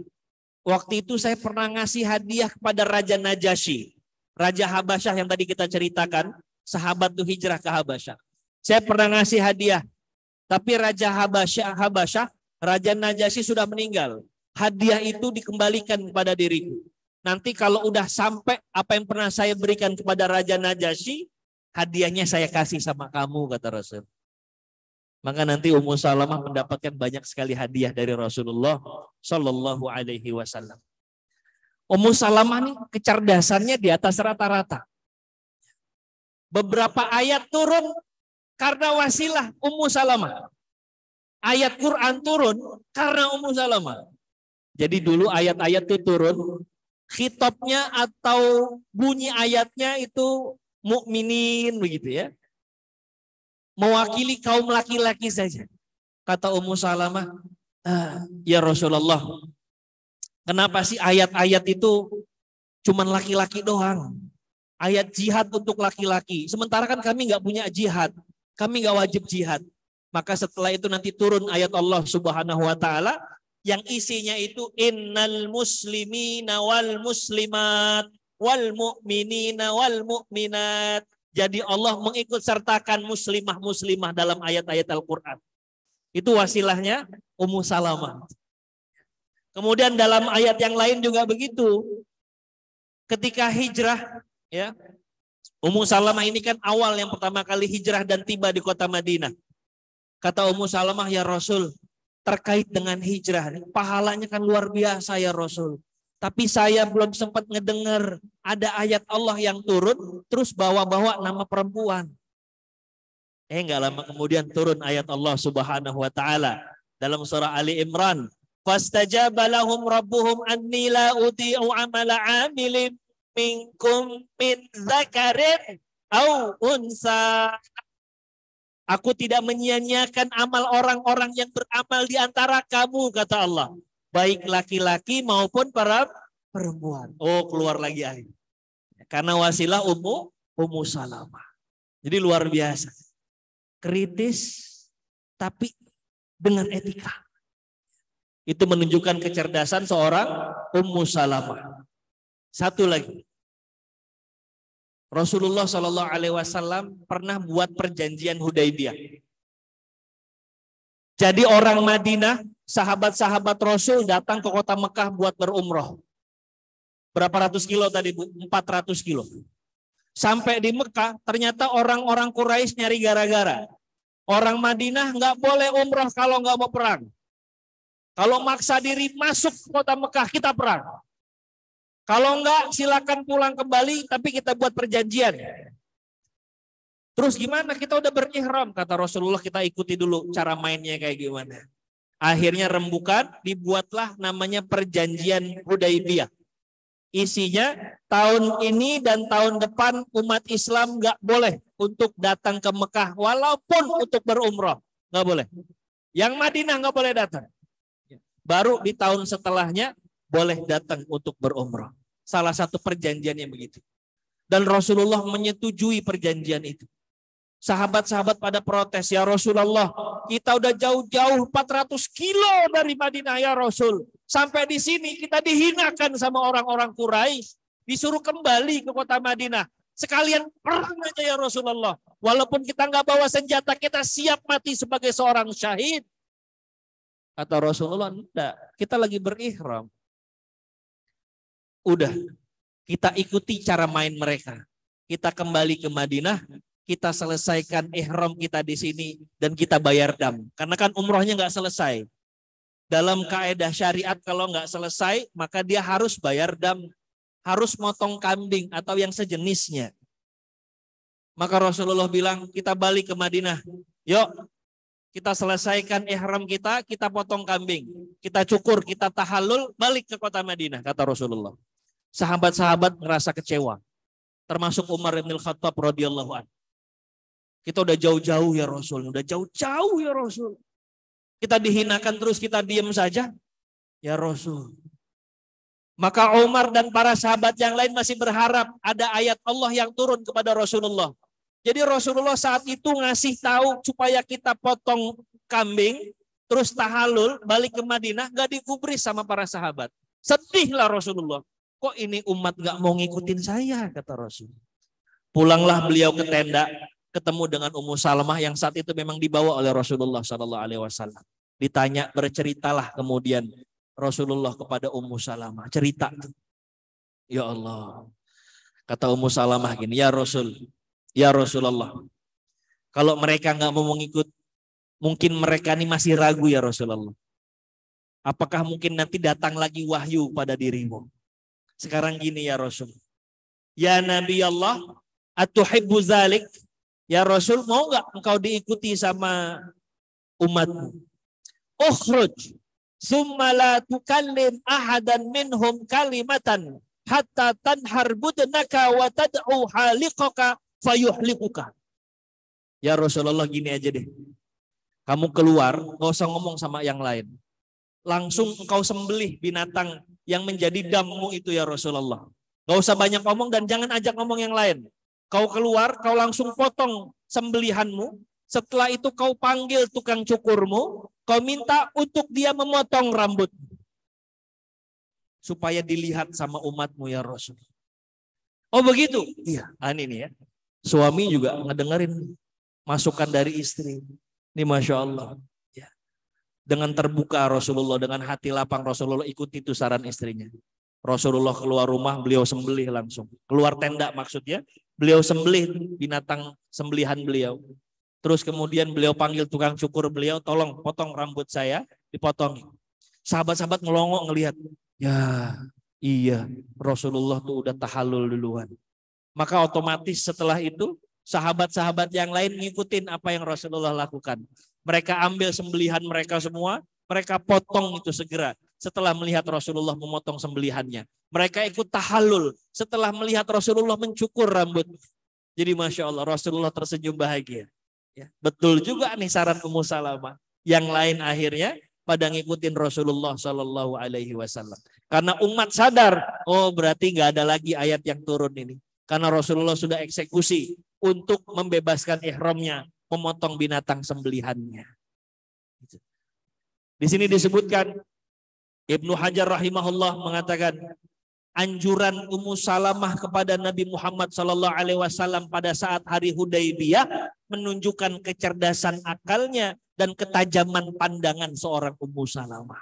waktu itu saya pernah ngasih hadiah kepada Raja Najasyi, Raja Habasyah yang tadi kita ceritakan, sahabat tuh hijrah ke Habasyah. Saya pernah ngasih hadiah, tapi Raja Habasyah, Raja Najasyi sudah meninggal. Hadiah itu dikembalikan kepada diriku. Nanti kalau udah sampai apa yang pernah saya berikan kepada Raja Najasyi, hadiahnya saya kasih sama kamu, kata Rasul. Maka nanti Ummu Salamah mendapatkan banyak sekali hadiah dari Rasulullah Shallallahu Alaihi Wasallam. Ummu Salamah nih kecerdasannya di atas rata-rata. Beberapa ayat turun karena wasilah Ummu Salamah. Ayat Quran turun karena Ummu Salamah. Jadi dulu ayat-ayat itu turun, khitabnya atau bunyi ayatnya itu mukminin begitu ya. Mewakili kaum laki-laki saja. Kata Ummu Salamah, ya Rasulullah, kenapa sih ayat-ayat itu cuman laki-laki doang? Ayat jihad untuk laki-laki. Sementara kan kami nggak punya jihad. Kami nggak wajib jihad. Maka setelah itu nanti turun ayat Allah Subhanahu wa Ta'ala yang isinya itu innal muslimina wal muslimat wal mu'minina wal mu'minat. Jadi Allah mengikut sertakan muslimah-muslimah dalam ayat-ayat Al-Quran. Itu wasilahnya Ummu Salamah. Kemudian dalam ayat yang lain juga begitu. Ketika hijrah, ya, Ummu Salamah ini kan awal yang pertama kali hijrah dan tiba di kota Madinah. Kata Ummu Salamah, ya Rasul, terkait dengan hijrah, pahalanya kan luar biasa ya Rasul. Tapi saya belum sempat ngedengar ada ayat Allah yang turun, terus bawa-bawa nama perempuan. Enggak lama kemudian turun ayat Allah Subhanahu wa Ta'ala dalam surah Ali Imran. Fastajaba lahum rabbuhum anni la udhi'u amala 'amilin minkum min dzakarin au unsa. Aku tidak menyia-nyiakan amal orang-orang yang beramal di antara kamu, kata Allah. Baik laki-laki maupun para perempuan. Oh, keluar lagi ayat. Karena wasilah Ummu Salamah. Jadi luar biasa. Kritis tapi dengan etika. Itu menunjukkan kecerdasan seorang Ummu Salamah. Satu lagi. Rasulullah Shallallahu Alaihi Wasallam pernah buat perjanjian Hudaybiyah. Jadi orang Madinah, sahabat-sahabat Rasul datang ke kota Mekah buat berumroh. Berapa ratus kilo tadi Bu? 400 kilo. Sampai di Mekah, ternyata orang-orang Quraisy nyari gara-gara. Orang Madinah nggak boleh umroh kalau nggak mau perang. Kalau maksa diri masuk ke kota Mekah, kita perang. Kalau enggak, silakan pulang kembali, tapi kita buat perjanjian. Terus gimana? Kita udah berihram, kata Rasulullah, kita ikuti dulu cara mainnya kayak gimana. Akhirnya rembukan, dibuatlah namanya perjanjian Hudaybiyah. Isinya tahun ini dan tahun depan umat Islam nggak boleh untuk datang ke Mekah, walaupun untuk berumroh, nggak boleh. Yang Madinah nggak boleh datang. Baru di tahun setelahnya boleh datang untuk berumroh. Salah satu perjanjian yang begitu. Dan Rasulullah menyetujui perjanjian itu. Sahabat-sahabat pada protes, ya Rasulullah, kita udah jauh-jauh 400 kilo dari Madinah ya Rasul. Sampai di sini kita dihinakan sama orang-orang Quraisy, disuruh kembali ke kota Madinah. Sekalian perang aja ya Rasulullah. Walaupun kita nggak bawa senjata, kita siap mati sebagai seorang syahid. Kata Rasulullah, enggak, kita lagi berihram. Udah, kita ikuti cara main mereka. Kita kembali ke Madinah, kita selesaikan ihram kita di sini dan kita bayar dam. Karena kan umrohnya nggak selesai. Dalam kaidah syariat kalau nggak selesai, maka dia harus bayar dam, harus motong kambing atau yang sejenisnya. Maka Rasulullah bilang, kita balik ke Madinah. Yuk, kita selesaikan ihram kita, kita potong kambing, kita cukur, kita tahallul, balik ke kota Madinah, kata Rasulullah. Sahabat-sahabat merasa kecewa, termasuk Umar bin Khattab radhiyallahu anhu. Kita udah jauh-jauh ya Rasul, udah jauh-jauh ya Rasul. Kita dihinakan terus kita diam saja, ya Rasul. Maka Umar dan para sahabat yang lain masih berharap ada ayat Allah yang turun kepada Rasulullah. Jadi Rasulullah saat itu ngasih tahu supaya kita potong kambing, terus tahalul, balik ke Madinah, gak digubris sama para sahabat. Sedihlah Rasulullah. Kok ini umat gak mau ngikutin saya, kata Rasul. Pulanglah beliau ke tenda, ketemu dengan Ummu Salamah yang saat itu memang dibawa oleh Rasulullah SAW. Ditanya, berceritalah kemudian Rasulullah kepada Ummu Salamah. Cerita. Ya Allah. Kata Ummu Salamah gini, ya Rasulullah. Kalau mereka nggak mau mengikut, mungkin mereka ini masih ragu ya Rasulullah. Apakah mungkin nanti datang lagi wahyu pada dirimu? Sekarang gini ya Rasul. Ya Nabi Allah, atuhibbu zalik? Ya Rasul, mau nggak engkau diikuti sama umatmu? Ukhruj, summa la tukallim ahadan minhum kalimatan hatta tanhar budnaka wa tad'u haliqaka fayuhlikuka. Ya Rasulullah, gini aja deh. Kamu keluar, gak usah ngomong sama yang lain. Langsung engkau sembelih binatang yang menjadi dammu itu ya Rasulullah. Gak usah banyak ngomong dan jangan ajak ngomong yang lain. Kau keluar, kau langsung potong sembelihanmu. Setelah itu kau panggil tukang cukurmu. Kau minta untuk dia memotong rambut. Supaya dilihat sama umatmu ya Rasul. Oh begitu? Iya. Ini ya. Suami juga ngedengerin masukan dari istri. Ini Masya Allah. Ya. Dengan terbuka Rasulullah, dengan hati lapang Rasulullah ikuti itu saran istrinya. Rasulullah keluar rumah, beliau sembelih langsung. Keluar tenda maksudnya, beliau sembelih binatang sembelihan beliau. Terus kemudian beliau panggil tukang cukur beliau, tolong potong rambut saya, dipotong. Sahabat-sahabat ngelongok ngelihat. Ya iya, Rasulullah tuh udah tahallul duluan. Maka otomatis setelah itu sahabat-sahabat yang lain ngikutin apa yang Rasulullah lakukan. Mereka ambil sembelihan mereka semua, mereka potong itu segera. Setelah melihat Rasulullah memotong sembelihannya. Mereka ikut tahallul setelah melihat Rasulullah mencukur rambut. Jadi Masya Allah, Rasulullah tersenyum bahagia. Ya, betul juga nih saran Ummu Salamah. Yang lain akhirnya pada ngikutin Rasulullah SAW. Karena umat sadar, oh berarti nggak ada lagi ayat yang turun ini. Karena Rasulullah sudah eksekusi untuk membebaskan ihramnya, memotong binatang sembelihannya. Di sini disebutkan, Ibnu Hajar rahimahullah mengatakan, anjuran Ummu Salamah kepada Nabi Muhammad SAW pada saat hari Hudaybiyah menunjukkan kecerdasan akalnya dan ketajaman pandangan seorang Ummu Salamah.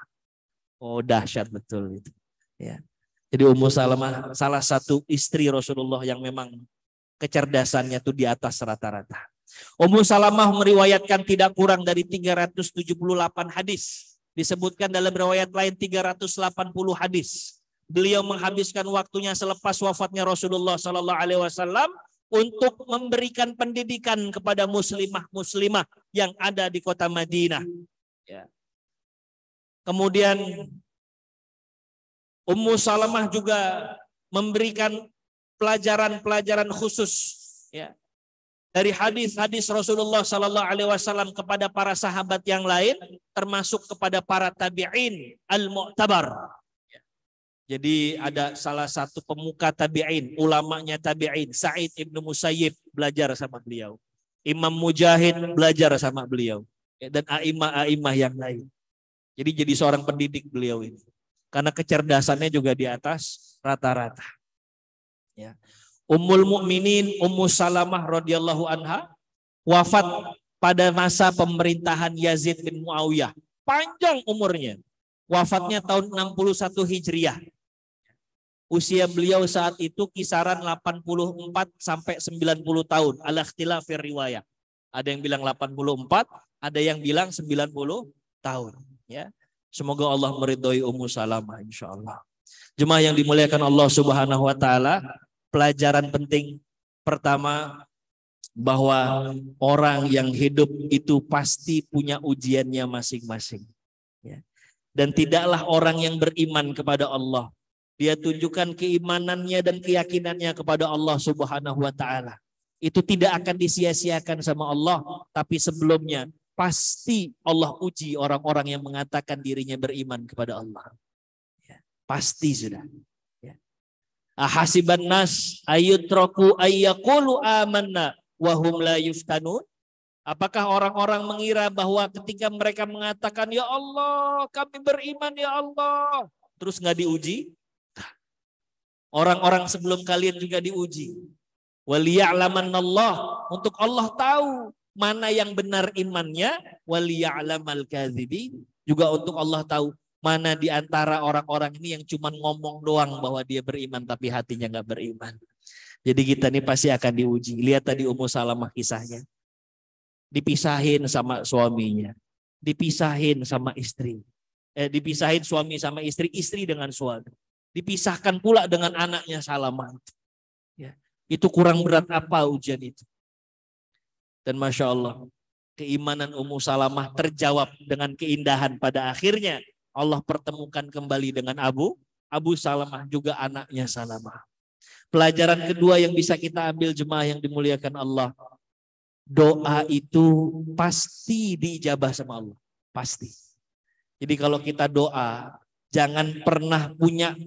Oh dahsyat betul itu. Ya. Jadi Ummu Salamah salah satu istri Rasulullah yang memang kecerdasannya itu di atas rata-rata. Ummu Salamah meriwayatkan tidak kurang dari 378 hadis. Disebutkan dalam riwayat lain 380 hadis. Beliau menghabiskan waktunya selepas wafatnya Rasulullah SAW untuk memberikan pendidikan kepada muslimah-muslimah yang ada di kota Madinah. Ya. Kemudian Ummu Salamah juga memberikan pelajaran-pelajaran khusus ya, dari hadis-hadis Rasulullah SAW kepada para sahabat yang lain, termasuk kepada para tabi'in al-mu'tabar. Jadi ada salah satu pemuka tabi'in, ulamanya tabi'in, Sa'id ibn Musayyib belajar sama beliau. Imam Mujahid belajar sama beliau. Dan a'imah yang lain. Jadi seorang pendidik beliau ini. Karena kecerdasannya juga di atas rata-rata. Ya. Ummul Mukminin Ummu Salamah radhiyallahu anha wafat pada masa pemerintahan Yazid bin Muawiyah. Panjang umurnya. Wafatnya tahun 61 Hijriah. Usia beliau saat itu kisaran 84 sampai 90 tahun. Ala ikhtilafir riwayah. Ada yang bilang 84, ada yang bilang 90 tahun. Ya. Semoga Allah meridhoi Ummu Salamah insyaallah. Jemaah yang dimuliakan Allah Subhanahu wa taala, pelajaran penting pertama bahwa orang yang hidup itu pasti punya ujiannya masing-masing. Ya. Dan tidaklah orang yang beriman kepada Allah, dia tunjukkan keimanannya dan keyakinannya kepada Allah Subhanahu wa taala. Itu tidak akan disia-siakan sama Allah, tapi sebelumnya pasti Allah uji orang-orang yang mengatakan dirinya beriman kepada Allah. Ya, pasti sudah. Ya. Ahasiban nas ayyutraku ayyaqulu amanna wa hum la yuftanun? Apakah orang-orang mengira bahwa ketika mereka mengatakan, ya Allah, kami beriman ya Allah, terus nggak diuji? Orang-orang sebelum kalian juga diuji. Waliya'lamannallah, untuk Allah tahu mana yang benar imannya, waliya'lamal kadzibin, juga untuk Allah tahu mana di antara orang-orang ini yang cuma ngomong doang bahwa dia beriman tapi hatinya nggak beriman. Jadi kita nih pasti akan diuji. Lihat tadi Ummu Salamah kisahnya. Dipisahin sama suaminya, dipisahin sama istri, dipisahin suami sama istri, istri dengan suami, dipisahkan pula dengan anaknya Salamah. Ya, itu kurang berat apa ujian itu? Dan Masya Allah, keimanan Ummu Salamah terjawab dengan keindahan. Pada akhirnya Allah pertemukan kembali dengan Abu Salamah, juga anaknya Salamah. Pelajaran kedua yang bisa kita ambil jemaah yang dimuliakan Allah, doa itu pasti diijabah sama Allah. Pasti. Jadi kalau kita doa, jangan pernah punya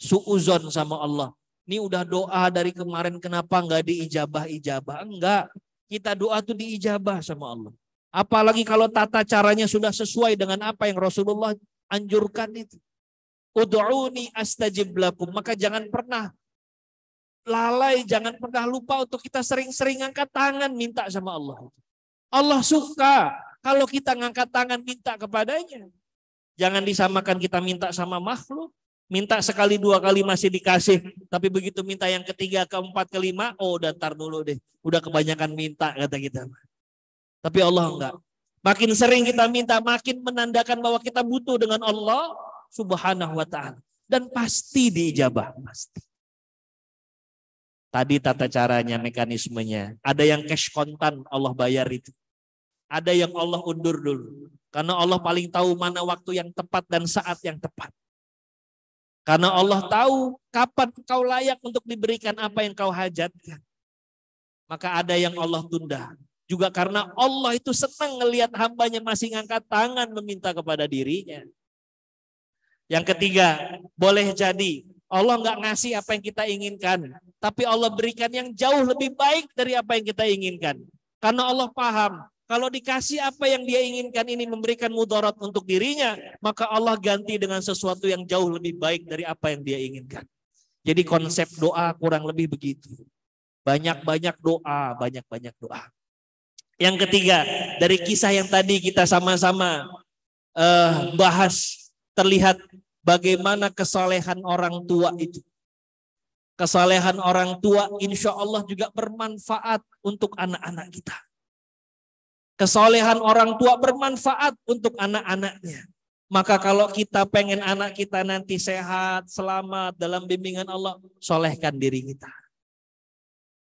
suuzon sama Allah. Ini udah doa dari kemarin, kenapa nggak diijabah-ijabah? Enggak. Kita doa tuh diijabah sama Allah. Apalagi kalau tata caranya sudah sesuai dengan apa yang Rasulullah anjurkan itu. Ud'uni astajib lakum. Maka jangan pernah lalai, jangan pernah lupa untuk kita sering-sering angkat tangan minta sama Allah. Allah suka kalau kita ngangkat tangan minta kepadanya. Jangan disamakan kita minta sama makhluk. Minta sekali dua kali masih dikasih, tapi begitu minta yang ketiga, keempat, kelima, oh udah ntar dulu deh, udah kebanyakan minta kata kita. Tapi Allah enggak. Makin sering kita minta, makin menandakan bahwa kita butuh dengan Allah Subhanahu wa ta'ala. Dan pasti diijabah, pasti. Tadi tata caranya, mekanismenya. Ada yang cash kontan, Allah bayar itu. Ada yang Allah undur dulu. Karena Allah paling tahu mana waktu yang tepat dan saat yang tepat. Karena Allah tahu kapan kau layak untuk diberikan apa yang kau hajatkan. Maka ada yang Allah tunda. Juga karena Allah itu senang ngelihat hambanya masih ngangkat tangan meminta kepada dirinya. Yang ketiga, boleh jadi Allah nggak ngasih apa yang kita inginkan, tapi Allah berikan yang jauh lebih baik dari apa yang kita inginkan. Karena Allah paham, kalau dikasih apa yang dia inginkan ini memberikan mudarat untuk dirinya, maka Allah ganti dengan sesuatu yang jauh lebih baik dari apa yang dia inginkan. Jadi konsep doa kurang lebih begitu. Banyak-banyak doa, banyak-banyak doa. Yang ketiga, dari kisah yang tadi kita sama-sama bahas, terlihat bagaimana kesalehan orang tua itu. Kesalehan orang tua insya Allah juga bermanfaat untuk anak-anak kita. Kesalehan orang tua bermanfaat untuk anak-anaknya. Maka kalau kita pengen anak kita nanti sehat, selamat dalam bimbingan Allah, solehkan diri kita.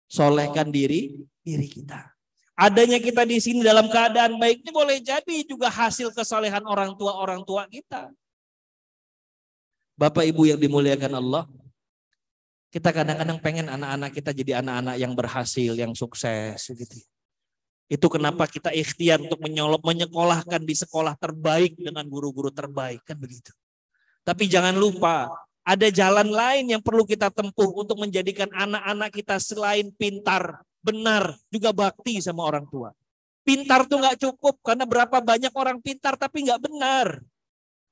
Solehkan diri kita. Adanya kita di sini dalam keadaan baik ini boleh jadi juga hasil kesalehan orang tua kita. Bapak Ibu yang dimuliakan Allah, kita kadang-kadang pengen anak-anak kita jadi anak-anak yang berhasil, yang sukses gitu. Itu kenapa kita ikhtiar untuk menyekolahkan di sekolah terbaik dengan guru-guru terbaik, kan begitu. Tapi jangan lupa, ada jalan lain yang perlu kita tempuh untuk menjadikan anak-anak kita selain pintar, benar, juga bakti sama orang tua. Pintar tuh nggak cukup, karena berapa banyak orang pintar tapi nggak benar.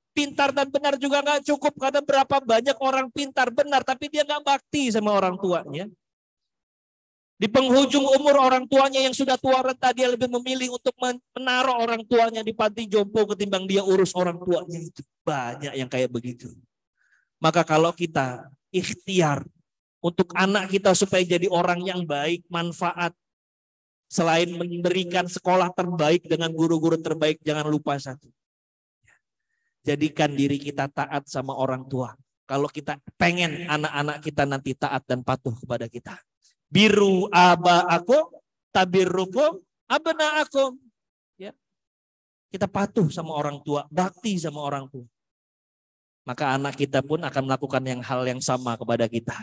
Pintar dan benar juga nggak cukup, karena berapa banyak orang pintar benar tapi dia nggak bakti sama orang tuanya. Di penghujung umur orang tuanya yang sudah tua renta, dia lebih memilih untuk menaruh orang tuanya di panti jompo ketimbang dia urus orang tuanya itu. Banyak yang kayak begitu. Maka kalau kita ikhtiar untuk anak kita supaya jadi orang yang baik, manfaat, selain memberikan sekolah terbaik dengan guru-guru terbaik, jangan lupa satu. Jadikan diri kita taat sama orang tua. Kalau kita pengen anak-anak kita nanti taat dan patuh kepada kita. Biru aba'akum tabirrukum abna'akum. Ya. Kita patuh sama orang tua, bakti sama orang tua. Maka anak kita pun akan melakukan hal yang sama kepada kita.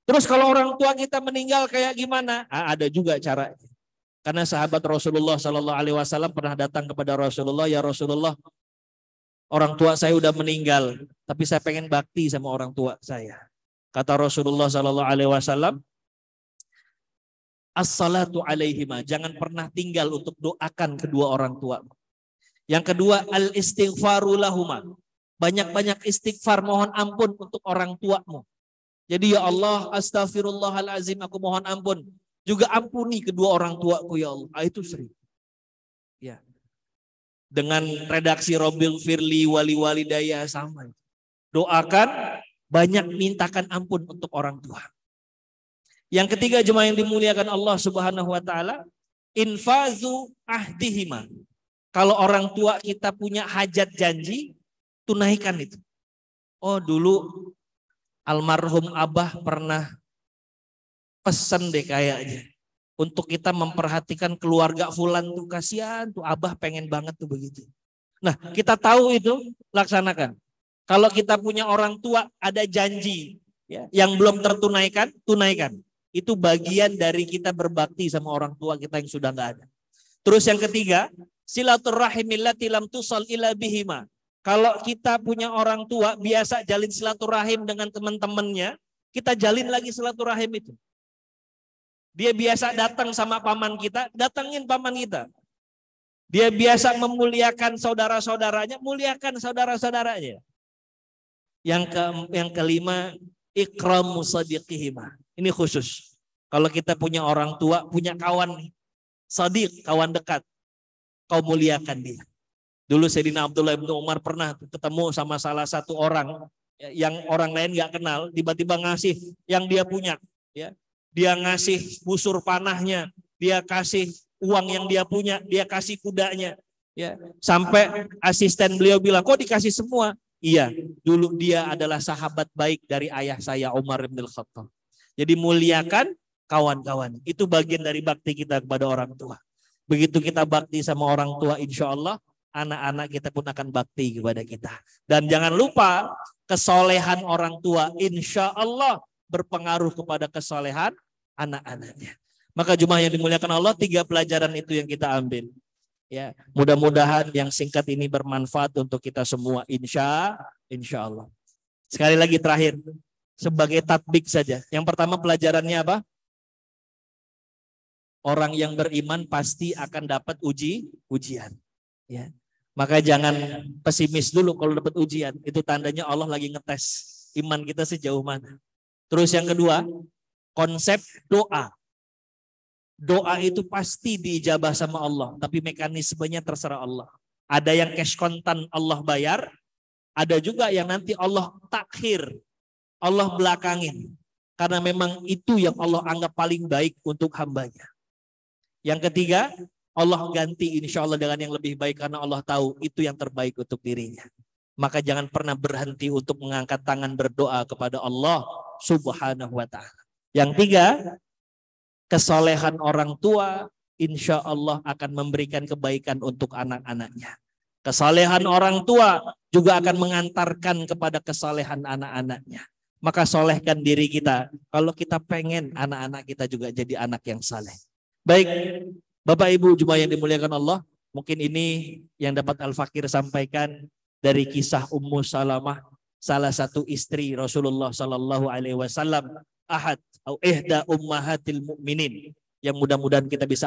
Terus kalau orang tua kita meninggal kayak gimana? Ada juga caranya. Karena sahabat Rasulullah SAW pernah datang kepada Rasulullah, ya Rasulullah, orang tua saya udah meninggal, tapi saya pengen bakti sama orang tua saya. Kata Rasulullah SAW, As-salatu alaihima, jangan pernah tinggal untuk doakan kedua orang tua. Yang kedua, al-istighfaru lahuma. Banyak-banyak istighfar, mohon ampun untuk orang tuamu. Jadi ya Allah, astaghfirullahalazim, aku mohon ampun. Juga ampuni kedua orang tuaku ya Allah. Itu sering. Ya. Dengan redaksi Robbil Firli wali walidaya sama. Doakan, banyak mintakan ampun untuk orang tua. Yang ketiga, jemaah yang dimuliakan Allah Subhanahu wa taala, infazu ahdihima. Kalau orang tua kita punya hajat janji, tunaikan itu. Oh, dulu almarhum Abah pernah pesan deh kayaknya untuk kita memperhatikan keluarga fulan tuh, kasihan tuh Abah pengen banget tuh begitu. Nah, kita tahu itu, laksanakan. Kalau kita punya orang tua ada janji ya, yang belum tertunaikan, tunaikan. Itu bagian dari kita berbakti sama orang tua kita yang sudah nggak ada. Terus yang ketiga, silaturrahimillati lam tusal ila bihima. Kalau kita punya orang tua biasa jalin silaturahim dengan teman-temannya, kita jalin lagi silaturahim itu. Dia biasa datang sama paman kita, datangin paman kita. Dia biasa memuliakan saudara-saudaranya, muliakan saudara-saudaranya. Yang kelima, ikramu sadiqihima. Ini khusus. Kalau kita punya orang tua, punya kawan sadiq, kawan dekat, kau muliakan dia. Dulu Sayyidina Abdullah bin Umar pernah ketemu sama salah satu orang yang orang lain nggak kenal, tiba-tiba ngasih yang dia punya. Ya. Dia ngasih busur panahnya, dia kasih uang yang dia punya, dia kasih kudanya. Ya. Sampai asisten beliau bilang, kok dikasih semua? Iya, dulu dia adalah sahabat baik dari ayah saya Umar bin Khattab. Jadi muliakan kawan-kawan. Itu bagian dari bakti kita kepada orang tua. Begitu kita bakti sama orang tua, insya Allah anak-anak kita pun akan bakti kepada kita. Dan jangan lupa kesolehan orang tua insya Allah berpengaruh kepada kesolehan anak-anaknya. Maka jemaah yang dimuliakan Allah, 3 pelajaran itu yang kita ambil. Ya, mudah-mudahan yang singkat ini bermanfaat untuk kita semua, insya Allah. Sekali lagi terakhir, sebagai tatbik saja. Yang pertama pelajarannya apa? Orang yang beriman pasti akan dapat ujian. Ya. Maka jangan pesimis dulu kalau dapat ujian. Itu tandanya Allah lagi ngetes iman kita sejauh mana. Terus yang kedua, konsep doa. Doa itu pasti diijabah sama Allah, tapi mekanismenya terserah Allah. Ada yang cash kontan Allah bayar, ada juga yang nanti Allah takhir, Allah belakangin. Karena memang itu yang Allah anggap paling baik untuk hambanya. Yang ketiga, Allah ganti insya Allah dengan yang lebih baik karena Allah tahu itu yang terbaik untuk dirinya. Maka jangan pernah berhenti untuk mengangkat tangan berdoa kepada Allah Subhanahu wa ta'ala. Yang tiga, kesolehan orang tua insya Allah akan memberikan kebaikan untuk anak-anaknya. Kesolehan orang tua juga akan mengantarkan kepada kesolehan anak-anaknya. Maka solehkan diri kita kalau kita pengen anak-anak kita juga jadi anak yang saleh. Baik, Bapak Ibu jemaah yang dimuliakan Allah, mungkin ini yang dapat Al-Fakir sampaikan dari kisah Ummu Salamah, salah satu istri Rasulullah Sallallahu Alaihi Wasallam, ahad atau ihda ummahatil mu'minin, yang mudah-mudahan kita bisa